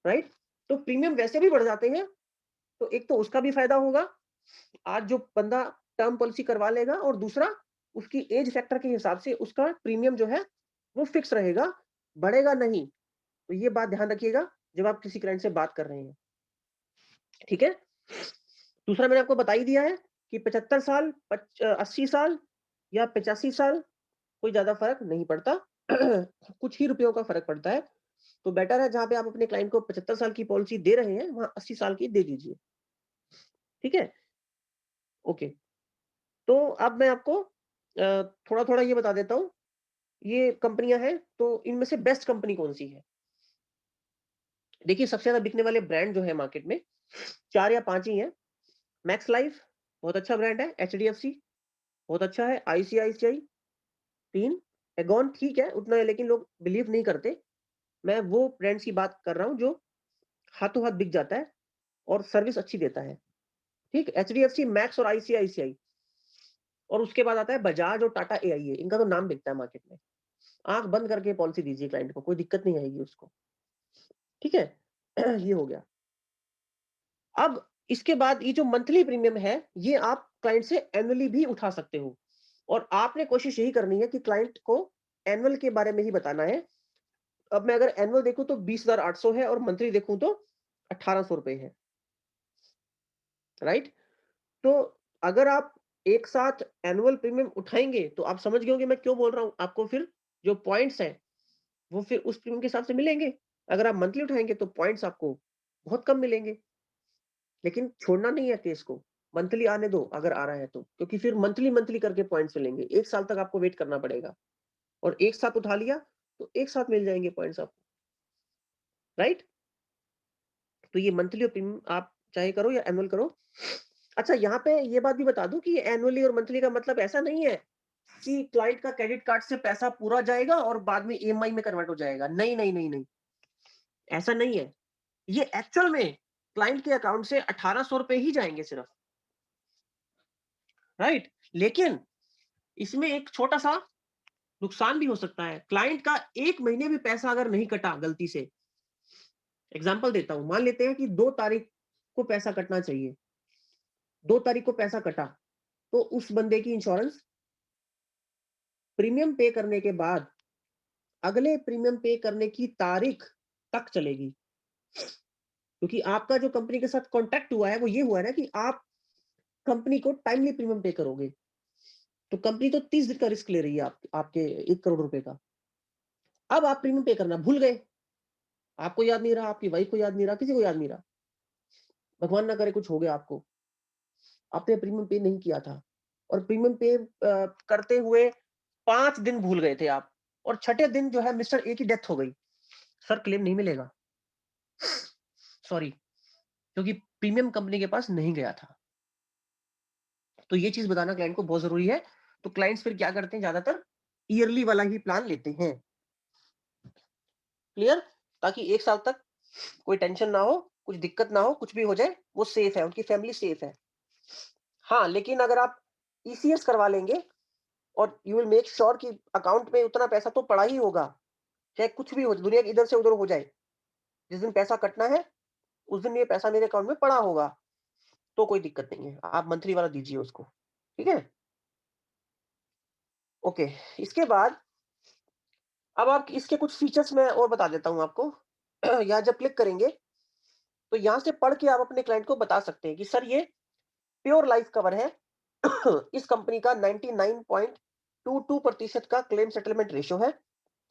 राइट? तो प्रीमियम वैसे भी बढ़ जाते हैं, तो एक तो उसका भी फ़ायदा होगा, आज जो बंदा टर्म पॉलिसी करवा लेगा और दूसरा उसकी एज फैक्टर के हिसाब से उसका प्रीमियम जो है, वो फिक्स रहेगा, बढ़ेगा नहीं। तो ये बात ध्यान रखिएगा जब आप किसी क्लाइंट से बात कर रहे हैं, ठीक है? दूसरा मैंने आपको बता ही दिया है कि 75 साल, 80 साल या 85 साल कोई ज़्यादा फ़र्क नहीं पड़ता। कुछ ही रुपयों का फ़र्क पड़ता है। तो बेटर है जहाँ पे आप अपने क्लाइंट को 75 साल की पॉलिसी दे रहे हैं, वहाँ 80 साल की दे दीजिए। ठीक है? ओके। तो अब मैं आपको थोड़ा-थोड़ा ये बता देता हूँ, ये कंपनियाँ हैं, तो इनमें से बेस्ट कंपनी कौन-सी है? देखिए, सबसे ज़्यादा बिकने वाले ब्रांड जो है मार्केट में 4 या 5 ही हैं। मैक्स लाइफ बहुत अच्छा ब्रांड है, एचडीएफसी बहुत अच्छा है, आईसीआईसीआई 3, एगॉन ठीक है, उतना है लेकिन लोग बिलीव नहीं करते। मैं वो ब्रांड्स की बात कर रहा हूँ जो हाथों-हाथ बिक जाता है और सर्विस अच्छी देता है। ठीक? एचडीएफसी, मैक्स और आईसीआईसीआई और उसके बाद आता है बजाज और टाटा एआईए, इनका तो नाम बिकता है मार्केट में। आँख बंद करके पॉलिसी दीजिए क्लाइंट को, कोई दिक्कत नहीं आएगी उसको। ठीक है? ये हो गया। अब इसके बाद ये जो मंथली प्रीमियम है, ये आप क्लाइंट से एनुअली भी उठा सकते हो और आपने कोशिश यही करनी है कि क्लाइंट को एनुअल के बारे में ही बताना है। अब मैं अगर एनुअल देखूँ तो 20,800 है और मंथली देखूँ तो ₹1800 है, राइट? तो अगर आप एक साथ एनुअल प्रीमियम उठाएँगे, तो आप समझ गए होंगे मैं क्यों बोल रहा हूँ। आपको फिर जो पॉइंट्स हैं, वो फिर उस प्रीमियम के हिसाब से मिलेंगे। अगर आप मंथली उठाएँगे तो पॉइंट्स आपको बहुत कम मिलेंगे। लेकिन छोड़ना नहीं है केस को, मंथली आने दो अगर आ रहा है तो, क्योंकि फिर मंथली करके पॉइंट्स मिलेंगे। 1 साल तक आपको वेट करना पड़ेगा और एक साथ उठा लिया, तो एक साथ मिल जाएँगे पॉइंट्स आपको, राइट? तो ये मंथली और प्रीमियम आप चाहे करो या एनुअल करो। अच्छा, यहाँ पे ये बात भी बता दूँ कि एनुअली और मंथली का मतलब ऐसा नहीं है कि क्लाइंट का क्रेडिट कार्ड से पैसा पूरा जाएगा और बाद में ईएमआई में कन्वर्ट हो जाएगा। नहीं, नहीं, नहीं, नहीं, ऐसा नहीं है। ये एक्चुअल में क्लाइंट के अकाउंट से ₹1800 ही जाएँगे सिर्फ, राइट? लेकिन इसमें एक छोटा-सा नुकसान भी हो सकता है। क्लाइंट का 1 महीने भी पैसा अगर नहीं कटा गलती से, एग्ज़ाम्पल देता हूँ, मान लेते हैं कि 2 तारीख को पैसा कटना चाहिए, 2 तारीख को पैसा कटा, तो उस बंदे की इंश्योरेंस प्रीमियम पे करने के बाद अगले प्रीमियम पे करने की तारीख तक चलेगी। क्योंकि आपका जो कंपनी के साथ कॉन्ट्रैक्ट हुआ है, वो ये हुआ है ना कि आप कंपनी को टाइमली प्रीमियम पे करोगे। तो कंपनी तो 30 दिन का रिस्क ले रही है आपके 1 करोड़ रुपए का। अब आप प्रीमियम पे करना भूल गए, आपको याद नहीं रहा, आपकी वाइफ को याद नहीं रहा, किसी को याद नहीं रहा। भगवान ना करे कुछ हो गया आपको, आपने प्रीमियम पे नहीं किया था और प्रीमियम पे करते हुए 5 दिन भूल गए थे आप और छठे दिन जो है मिस्टर ए की डेथ हो गई। सर क्लेम नहीं मिलेगा, सॉरी, क्योंकि प्रीमियम कंपनी के पास नहीं गया था। तो ये चीज़ बताना क्लाइंट को बहुत ज़रूरी है। तो क्लाइंट्स फिर क्या करते हैं ज़्यादातर ईयरली वाला ही प्लान लेते हैं। क्लियर? ताकि 1 साल तक कोई टेंशन ना हो, कुछ दिक्कत ना हो, कुछ भी हो जाए, वो सेफ है, उनकी फैमिली सेफ है। हाँ, लेकिन अगर आप ईसीएस करवा लेंगे और यू विल मेक श्योर कि अकाउंट में उतना पैसा तो पड़ा ही होगा, चाहे कुछ भी हो, दुनिया की इधर से उधर हो जाए। जिस दिन पैसा कटना है, उस दिन ये पैसा मेरे अकाउंट में पड़ा होगा, तो कोई दिक्कत नहीं है। आप मंथली वाला दीजिए उसको, ठीक है? ओके, इसके बाद अब आप इसके कुछ फीचर्स मैं और बता देता हूँ आपको। यहाँ जब क्लिक करेंगे, तो यहाँ से पढ़ के आप अपने क्लाइंट को बता सकते हैं कि सर ये प्योर लाइफ कवर है। इस कंपनी का 99.22% का क्लेम सेटलमेंट रेशियो है।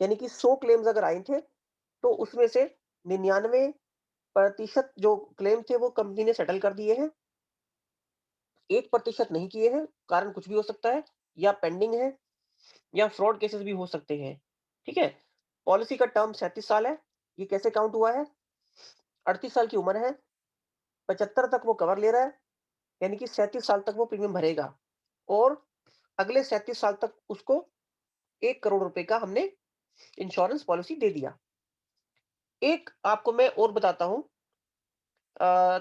यानी कि 100 क्लेम्स अगर आए थे, तो उसमें से 99% जो क्लेम थे वो कंपनी ने सेटल कर दिए हैं। 1% नहीं किए हैं, कारण कुछ भी हो सकता है, या पेंडिंग है या फ्रॉड केसेस भी हो सकते हैं। ठीक है? पॉलिसी का टर्म 37 साल है। ये कैसे काउंट हुआ है? 38 साल की उम्र है, 75 तक वो कवर ले रहा है, यानी कि 37 साल तक वो प्रीमियम भरेगा और अगले 37 साल तक उसको 1 करोड़ रुपए का हमने इंश्योरेंस पॉलिसी दे दिया। एक आपको मैं और बताता हूँ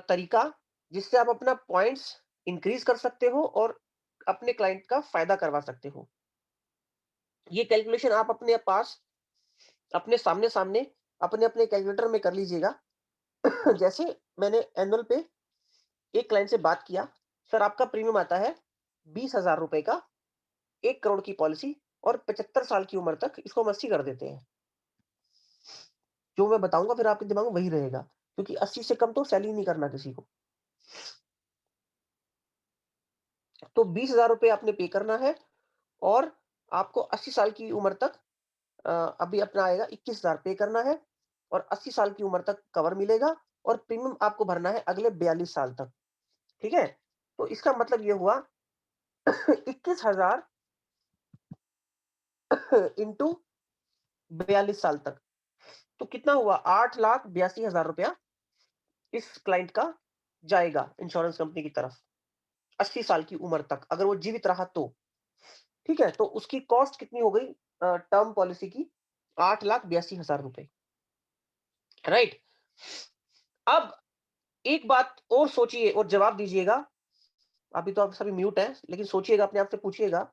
तरीका, जिससे आप अपना पॉइंट्स इंक्रीज़ कर सकते हो और अपने क्लाइंट का फ़ायदा करवा सकते हो। ये कैलकुलेशन आप अपने पास, अपने सामने-सामने, अपने-अपने कैलकुलेटर में कर लीजिएगा। जैसे मैंने एनुअल पे एक क्लाइंट से बात किया, सर आपका प्रीमियम आता है ₹20,000 का, 1 करोड़ की पॉलिसी और 75 साल की उम्र तक इसको हम 80 कर देते हैं। जो मैं बताऊँगा फिर आपके दिमाग में वही रहेगा, क्योंकि 80 से कम तो सेल ही नहीं करना किसी को। तो ₹20,000 आपने पे करना है और आपको 80 साल की उम्र तक अभी अपना आएगा 21,000 पे करना है और 80 साल की उम्र तक कवर मिलेगा और प्रीमियम आपको भरना है अगले 42 साल तक, ठीक है? तो इसका मतलब ये हुआ 21,000 इंटू 42 साल तक, तो कितना हुआ? 8,82,000 रुपया इस क्लाइंट का जाएगा इंश्योरेंस कंपनी की तरफ, 80 साल की उम्र तक, अगर वो जीवित रहा तो। ठीक है? तो उसकी कॉस्ट कितनी हो गई टर्म पॉलिसी की? 8,82,000 रुपए, राइट? अब एक बात और सोचिए और जवाब दीजिएगा, अभी तो आप सभी म्यूट हैं, लेकिन सोचिएगा, अपने आप से पूछिएगा,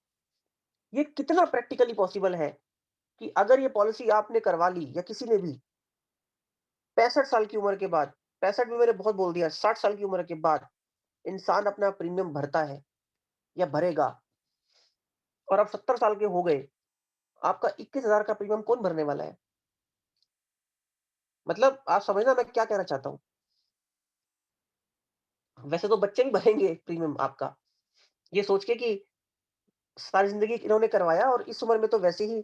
ये कितना प्रैक्टिकली पॉसिबल है कि अगर ये पॉलिसी आपने करवा ली या किसी ने भी 65 साल की उम्र के बाद, 65 भी मैंने बहुत बोल दिया, 60 साल की उम्र के बाद इंसान अपना प्रीमियम भरता है या भरेगा और आप 70 साल के हो गए, आपका 21,000 का प्रीमियम कौन भरने वाला है? मतलब आप समझना मैं क्या कहना चाहता हूँ। वैसे तो बच्चे भी भरेंगे प्रीमियम आपका, ये सोच के कि सारी ज़िंदगी इन्होंने करवाया और इस उम्र में तो वैसे ही,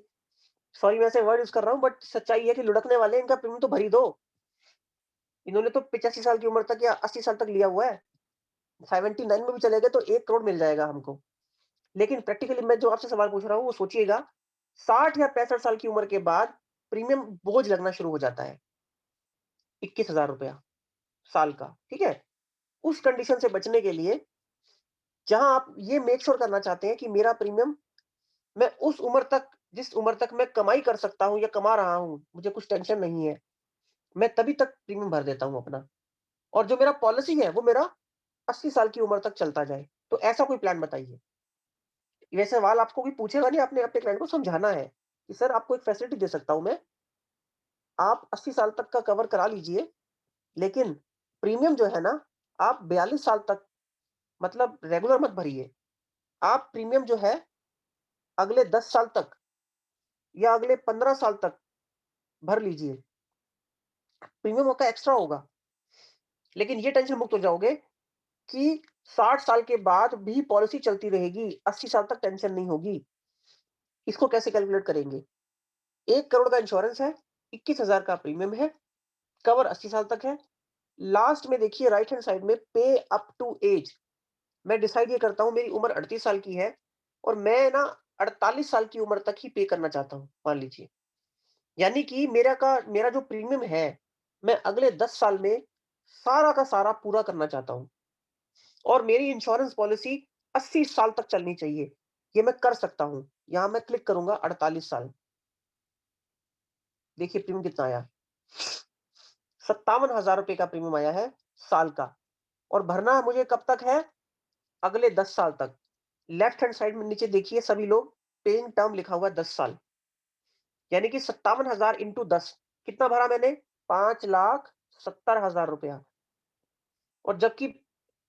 सॉरी मैं ऐसे वर्ड यूज़ कर रहा हूँ, बट सच्चाई है कि लुढ़कने वाले हैं, इनका प्रीमियम तो भर ही दो। इन्होंने तो 85 साल की उम्र तक या 80 साल तक लिया हुआ है। 79 में भी चले गए तो 1 करोड़ मिल जाएगा हमको। लेकिन प्रैक्टिकली मैं जो आपसे सवाल पूछ रहा हूँ वो सोचिएगा, 60 या 65 साल की उम्र के बाद प्रीमियम बोझ लगना शुरू हो जाता है, 21,000 रुपया साल का, ठीक है? उस कंडीशन से बचने के लिए, जहाँ आप ये मेक श्योर करना चाहते हैं कि मेरा प्रीमियम, मैं उस उम्र तक, जिस उम्र तक मैं कमाई कर सकता हूँ या कमा रहा हूँ, मुझे कुछ टेंशन नहीं है, मैं तभी तक प्रीमियम भर देता हूँ अपना। और जो मेरा पॉलिसी है वो मेरा 80 साल की उम्र तक चलता जाए। तो ऐसा कोई प्लान बताइए। ये सवाल आपको कोई पूछेगा नहीं, आपने अपने क्लाइंट को समझाना है कि सर आपको एक फैसिलिटी दे सकता हूँ मैं, आप 80 साल तक का कवर करा लीजिए, लेकिन प्रीमियम जो है ना, आप 42 साल तक, मतलब रेगुलर मत भरिए। आप प्रीमियम जो है अगले 10 साल तक या अगले 15 साल तक भर लीजिए। प्रीमियम आपका एक्स्ट्रा होगा, लेकिन ये टेंशन मुक्त हो जाओगे कि 60 साल के बाद भी पॉलिसी चलती रहेगी, 80 साल तक टेंशन नहीं होगी। इसको कैसे कैलकुलेट करेंगे? 1 करोड़ का इंश्योरेंस है, 21,000 का प्रीमियम है, कवर 80 साल तक है। लास्ट में देखिए राइट हैंड साइड में पे अप टू एज, मैं डिसाइड ये करता हूँ, मेरी उम्र 38 साल की है और मैं ना 48 साल की उम्र तक ही पे करना चाहता हूँ, मान लीजिए। यानी कि मेरा जो प्रीमियम है, मैं अगले 10 साल में सारा का सारा पूरा करना चाहता हूँ और मेरी इंश्योरेंस पॉलिसी 80 साल तक चलनी चाहिए। ये मैं कर सकता हूँ। यहाँ मैं क्लिक करूँगा 48 साल। देखिए प्रीमियम कितना आया, ₹57,000 का प्रीमियम आया है साल का, और भरना मुझे कब तक है? अगले 10 साल तक। लेफ्ट हैंड साइड में नीचे देखिए सभी लोग, पेइंग टर्म लिखा हुआ है 10 साल। यानी कि 57,000 इंटू 10, कितना भरा मैंने? ₹5,70,000। और जबकि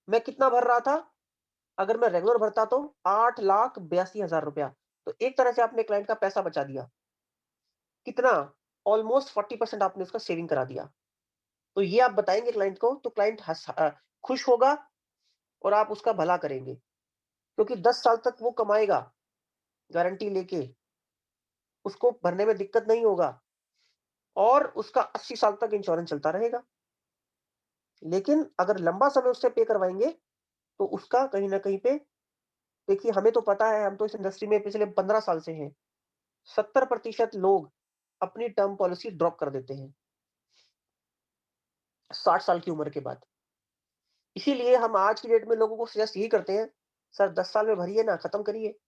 मैं कितना भर रहा था? अगर मैं रेगुलर भरता तो ₹8,82,000। तो एक तरह से आपने क्लाइंट का पैसा बचा दिया। कितना? ऑलमोस्ट 40% आपने उसका सेविंग करा दिया। तो ये आप बताएँगे क्लाइंट को, तो क्लाइंट खुश होगा और आप उसका भला करेंगे। क्योंकि 10 साल तक वो कमाएगा, गारंटी लेके, उसको भरने में दिक्कत नहीं होगा और उसका 80 साल तक इंश्योरेंस चलता रहेगा। लेकिन अगर लंबा समय उससे पे करवाएँगे, तो उसका कहीं न कहीं पे, देखिए हमें तो पता है, हम तो इस इंडस्ट्री में पिछले 15 साल से हैं। 70% लोग अपनी टर्म पॉलिसी ड्रॉप कर देते हैं, 60 साल की उम्र के बाद। इसीलिए हम आज की डेट में लोगों को सजेस्ट यही करते हैं, सर 10 साल में भरिए ना, खत्म करिए।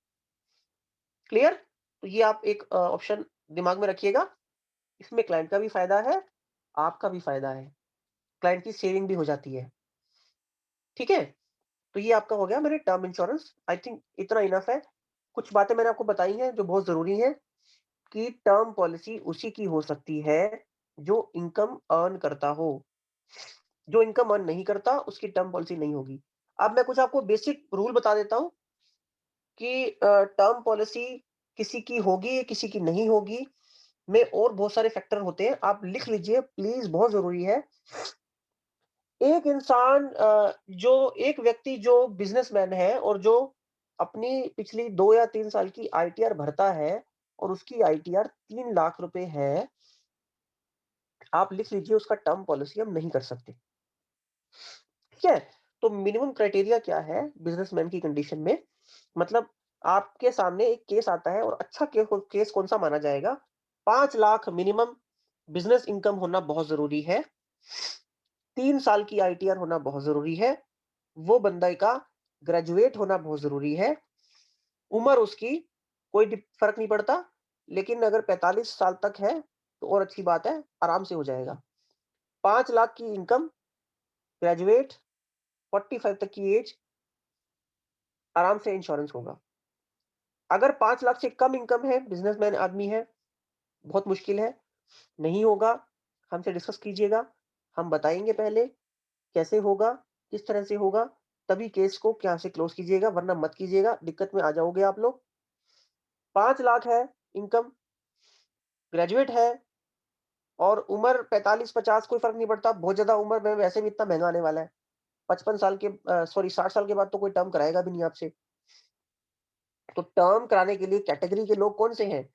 क्लियर? तो ये आप एक ऑप्शन दिमाग में रखिएगा, इसमें क्लाइंट का भी फ़ायदा है, आपका भी फ़ायदा है, क्लाइंट की सेविंग भी हो जाती है, ठीक है? तो ये आपका हो गया मेरे टर्म इंश्योरेंस, आई थिंक इतना इनफ है। कुछ बातें मैंने आपको बताई हैं जो बहुत ज़रूरी हैं कि टर्म पॉलिसी उसी की हो सकती है जो इनकम अर्न करता हो। जो इनकम अर्न नहीं करता उसकी टर्म पॉलिसी नहीं होगी। अब मैं कुछ आपको बेसिक रूल बता देता हूँ कि टर्म पॉलिसी किसी की होगी, किसी की नहीं होगी, में और बहुत सारे फैक्टर होते हैं। आप लिख लीजिए प्लीज़, बहुत ज़रूरी है। एक इंसान जो एक व्यक्ति जो बिज़नेसमैन है और जो अपनी पिछली 2 या 3 साल की आईटीआर भरता है और उसकी आईटीआर 3 लाख रुपए है, आप लिख लीजिए उसका टर्म पॉलिसी हम नहीं कर सकते। ठीक है? तो मिनिमम क्राइटेरिया क्या है बिज़नेसमैन की कंडीशन में? मतलब आपके सामने एक केस आता है और अच्छा केस कौन-सा माना जाएगा? 5 लाख मिनिमम बिज़नेस इनकम होना बहुत ज़रूरी है। 3 साल की आईटीआर होना बहुत ज़रूरी है। वो बंदे का ग्रेजुएट होना बहुत ज़रूरी है। उम्र उसकी कोई फ़र्क नहीं पड़ता, लेकिन अगर 45 साल तक है, तो और अच्छी बात है, आराम से हो जाएगा। 5 लाख की इनकम, ग्रेजुएट, 45 तक की एज, आराम से इंश्योरेंस होगा। अगर 5 लाख से कम इनकम है, बिज़नेसमैन आदमी है, बहुत मुश्किल है, नहीं होगा, हमसे डिस्कस कीजिएगा। हम बताएँगे पहले कैसे होगा, किस तरह से होगा, तभी केस को यहाँ से क्लोज़ कीजिएगा, वरना मत कीजिएगा, दिक्कत में आ जाओगे आप लोग। 5 लाख है इनकम, ग्रेजुएट है और उम्र 45-50 कोई फ़र्क नहीं पड़ता, बहुत ज़्यादा उम्र में वैसे भी इतना महँगा आने वाला है। 55 साल के सॉरी 60 साल के बाद तो कोई टर्म कराएगा भी नहीं आपसे। तो टर्म कराने के लिए कैटेगरी के लोग कौन से हैं?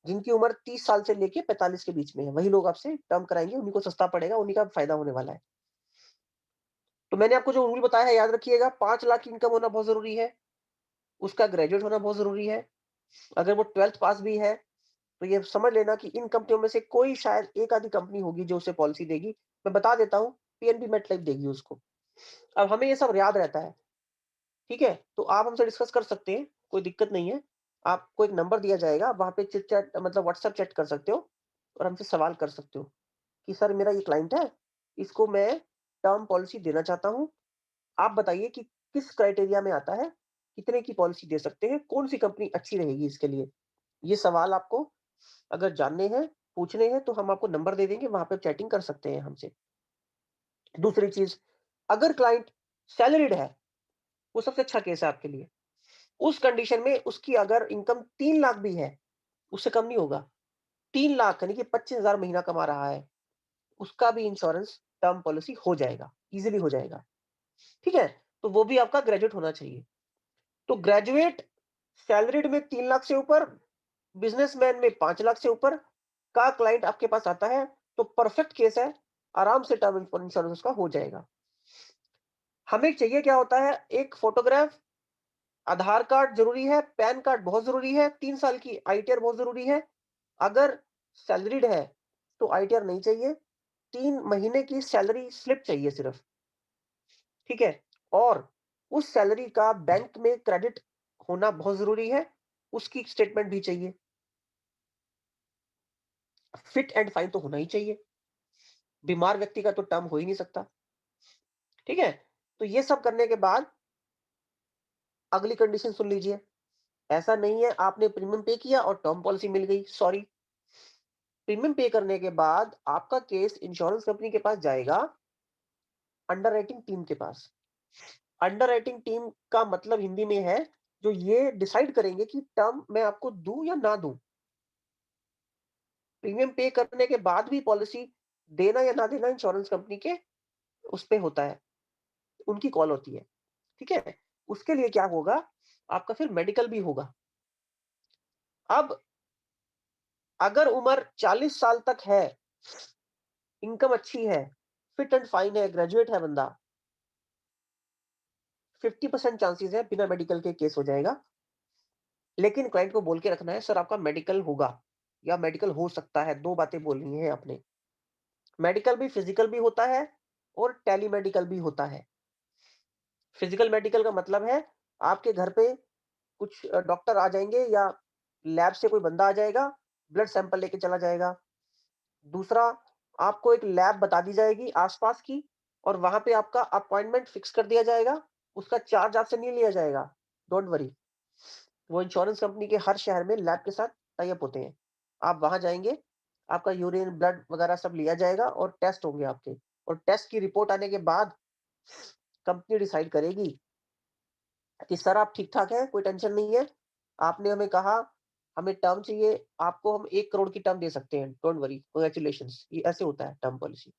जिनकी उम्र 30 साल से लेके 45 के बीच में है, वही लोग आपसे टर्म कराएँगे, उन्हीं को सस्ता पड़ेगा, उन्हीं का फ़ायदा होने वाला है। तो मैंने आपको जो रूल बताया है याद रखिएगा, 5 लाख की इनकम होना बहुत ज़रूरी है, उसका ग्रेजुएट होना बहुत ज़रूरी है। अगर वो 12th पास भी है, तो ये समझ लेना कि इन कंपनियों में से कोई शायद एक आधी कंपनी होगी जो उसे पॉलिसी देगी। मैं बता देता हूँ, पीएनबी मेटलाइफ देगी उसको। अब हमें ये सब याद रहता है, ठीक है? तो आप हमसे डिस्कस कर सकते हैं, कोई दिक्कत नहीं है। आपको एक नंबर दिया जाएगा, आप वहाँ पे चिट-चैट मतलब व्हाट्सएप चैट कर सकते हो और हमसे सवाल कर सकते हो कि सर मेरा ये क्लाइंट है, इसको मैं टर्म पॉलिसी देना चाहता हूँ। आप बताइए कि किस क्राइटेरिया में आता है, कितने की पॉलिसी दे सकते हैं, कौन-सी कंपनी अच्छी रहेगी इसके लिए? ये सवाल आपको अगर जानने हैं, पूछने हैं, तो हम आपको नंबर दे देंगे, वहाँ पे चैटिंग कर सकते हैं हमसे। दूसरी चीज़, अगर क्लाइंट सैलरीड है, वो सबसे अच्छा केस है आपके लिए। उस कंडीशन में उसकी अगर इनकम 3 लाख भी है, उससे कम नहीं होगा। 3 लाख यानी कि 25,000 महीना कमा रहा है, उसका भी इंश्योरेंस टर्म पॉलिसी हो जाएगा, ईज़िली हो जाएगा। ठीक है? तो वो भी आपका ग्रेजुएट होना चाहिए। तो ग्रेजुएट, सैलरीड में 3 लाख से ऊपर, बिज़नेसमैन में 5 लाख से ऊपर का क्लाइंट आपके पास आता है, तो परफेक्ट केस है, आराम से टर्म इंश्योरेंस उसका हो जाएगा। हमें चाहिए क्या होता है, एक फ़ोटोग्राफ, आधार कार्ड ज़रूरी है, पैन कार्ड बहुत ज़रूरी है, 3 साल की आईटीआर बहुत ज़रूरी है। अगर सैलरीड है, तो आईटीआर नहीं चाहिए, 3 महीने की सैलरी स्लिप चाहिए सिर्फ़, ठीक है? और उस सैलरी का बैंक में क्रेडिट होना बहुत ज़रूरी है, उसकी स्टेटमेंट भी चाहिए। फिट एंड फाइन तो होना ही चाहिए, बीमार व्यक्ति का तो टर्म हो ही नहीं सकता, ठीक है? तो ये सब करने के बाद अगली कंडीशन सुन लीजिए, ऐसा नहीं है आपने प्रीमियम पे किया और टर्म पॉलिसी मिल गई, सॉरी। प्रीमियम पे करने के बाद आपका केस इंश्योरेंस कंपनी के पास जाएगा, अंडरराइटिंग टीम के पास। अंडरराइटिंग टीम का मतलब हिंदी में है, जो ये डिसाइड करेंगे कि टर्म मैं आपको दूँ या ना दूँ। प्रीमियम पे करने के बाद भी पॉलिसी देना या ना देना इंश्योरेंस कंपनी के उस पे होता है, उनकी कॉल होती है, ठीक है? उसके लिए क्या होगा, आपका फिर मेडिकल भी होगा। अब अगर उम्र 40 साल तक है, इनकम अच्छी है, फिट एंड फाइन है, ग्रेजुएट है बंदा, 50% चांसेस है बिना मेडिकल के केस हो जाएगा। लेकिन क्लाइंट को बोल के रखना है, सर आपका मेडिकल होगा या मेडिकल हो सकता है, 2 बातें बोलनी है आपने। मेडिकल भी फिजिकल भी होता है और टेलीमेडिकल भी होता है। फिजिकल मेडिकल का मतलब है आपके घर पे कुछ डॉक्टर आ जाएँगे या लैब से कोई बंदा आ जाएगा, ब्लड सैंपल लेके चला जाएगा। दूसरा, आपको एक लैब बता दी जाएगी आस-पास की और वहाँ पे आपका अपॉइंटमेंट फिक्स कर दिया जाएगा। उसका चार्ज आपसे नहीं लिया जाएगा, डोंट वरी। वो इंश्योरेंस कंपनी के हर शहर में लैब के साथ टाई अप होते हैं। आप वहाँ जाएँगे, आपका यूरिन, ब्लड वगैरह सब लिया जाएगा और टेस्ट होंगे आपके और टेस्ट की रिपोर्ट आने के बाद कंपनी डिसाइड करेगी कि सर आप ठीक-ठाक हैं, कोई टेंशन नहीं है। आपने हमें कहा, हमें टर्म चाहिए, आपको हम 1 करोड़ की टर्म दे सकते हैं, डोंट वरी, कांग्रेचुलेशंस। ये ऐसे होता है टर्म पॉलिसी,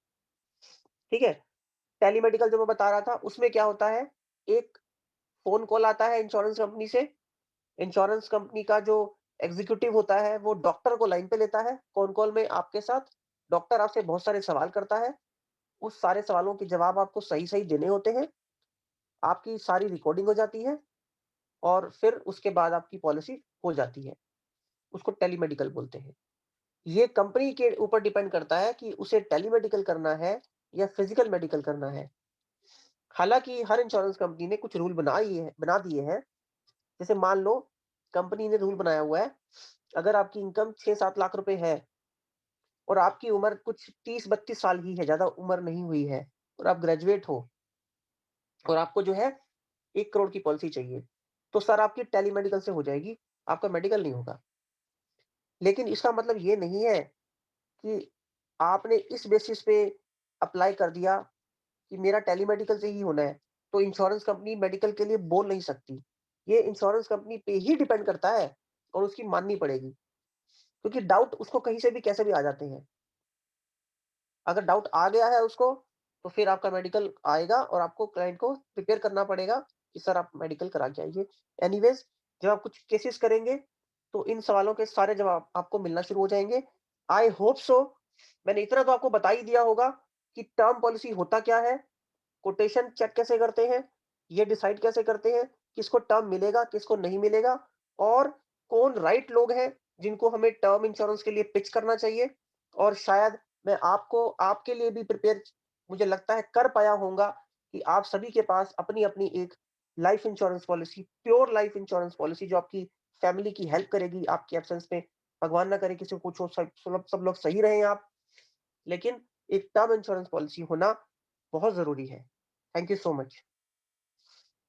ठीक है? टेलीमेडिकल जो मैं बता रहा था, उसमें क्या होता है, एक फ़ोन कॉल आता है इंश्योरेंस कंपनी से, इंश्योरेंस कंपनी का जो एग्ज़ीक्यूटिव होता है, वो डॉक्टर को लाइन पे लेता है, फ़ोन कॉल में आपके साथ। डॉक्टर आपसे बहुत सारे सवाल करता है, उस सारे सवालों के जवाब आपको सही-सही देने होते हैं, आपकी सारी रिकॉर्डिंग हो जाती है और फिर उसके बाद आपकी पॉलिसी हो जाती है। उसको टेलीमेडिकल बोलते हैं। ये कंपनी के ऊपर डिपेंड करता है कि उसे टेलीमेडिकल करना है या फिज़िकल मेडिकल करना है। हालाँकि हर इंश्योरेंस कंपनी ने कुछ रूल बना दिए हैं। जैसे मान लो कंपनी ने रूल बनाया हुआ है, अगर आपकी इनकम 6-7 लाख रुपए है और आपकी उम्र कुछ 30-32 साल की है, ज़्यादा उम्र नहीं हुई है और आप ग्रेजुएट हो और आपको जो है 1 करोड़ की पॉलिसी चाहिए, तो सर आपकी टेलीमेडिकल से हो जाएगी, आपका मेडिकल नहीं होगा। लेकिन इसका मतलब ये नहीं है कि आपने इस बेसिस पे अप्लाई कर दिया कि मेरा टेलीमेडिकल से ही होना है, तो इंश्योरेंस कंपनी मेडिकल के लिए बोल नहीं सकती। ये इंश्योरेंस कंपनी पे ही डिपेंड करता है और उसकी माननी पड़ेगी, क्योंकि डाउट उसको कहीं से भी कैसे भी आ जाते हैं। अगर डाउट आ गया है उसको, तो फिर आपका मेडिकल आएगा और आपको क्लाइंट को प्रिपेयर करना पड़ेगा कि सर आप मेडिकल करा के आइए। एनीवेज़ जब आप कुछ केसेस करेंगे, तो इन सवालों के सारे जवाब आपको मिलना शुरू हो जाएँगे। आई होप सो मैंने इतना तो आपको बता ही दिया होगा कि टर्म पॉलिसी होता क्या है, कोटेशन चेक कैसे करते हैं, ये डिसाइड कैसे करते हैं, किसको टर्म मिलेगा, किसको नहीं मिलेगा और कौन राइट लोग हैं, जिनको हमें टर्म इंश्योरेंस के लिए पिच करना चाहिए और शायद मैं आपको आपके लिए भी प्रिपेयर मुझे लगता है कर पाया होऊँगा कि आप सभी के पास अपनी-अपनी एक life insurance policy, pure life insurance policy जो आपकी फैमिली की हेल्प करेगी आपकी एब्सेंस में। भगवान ना करे किसी को कुछ हो, सब लोग सही रहें आप, लेकिन एक टर्म इंश्योरेंस पॉलिसी होना बहुत ज़रूरी है। Thank you so much.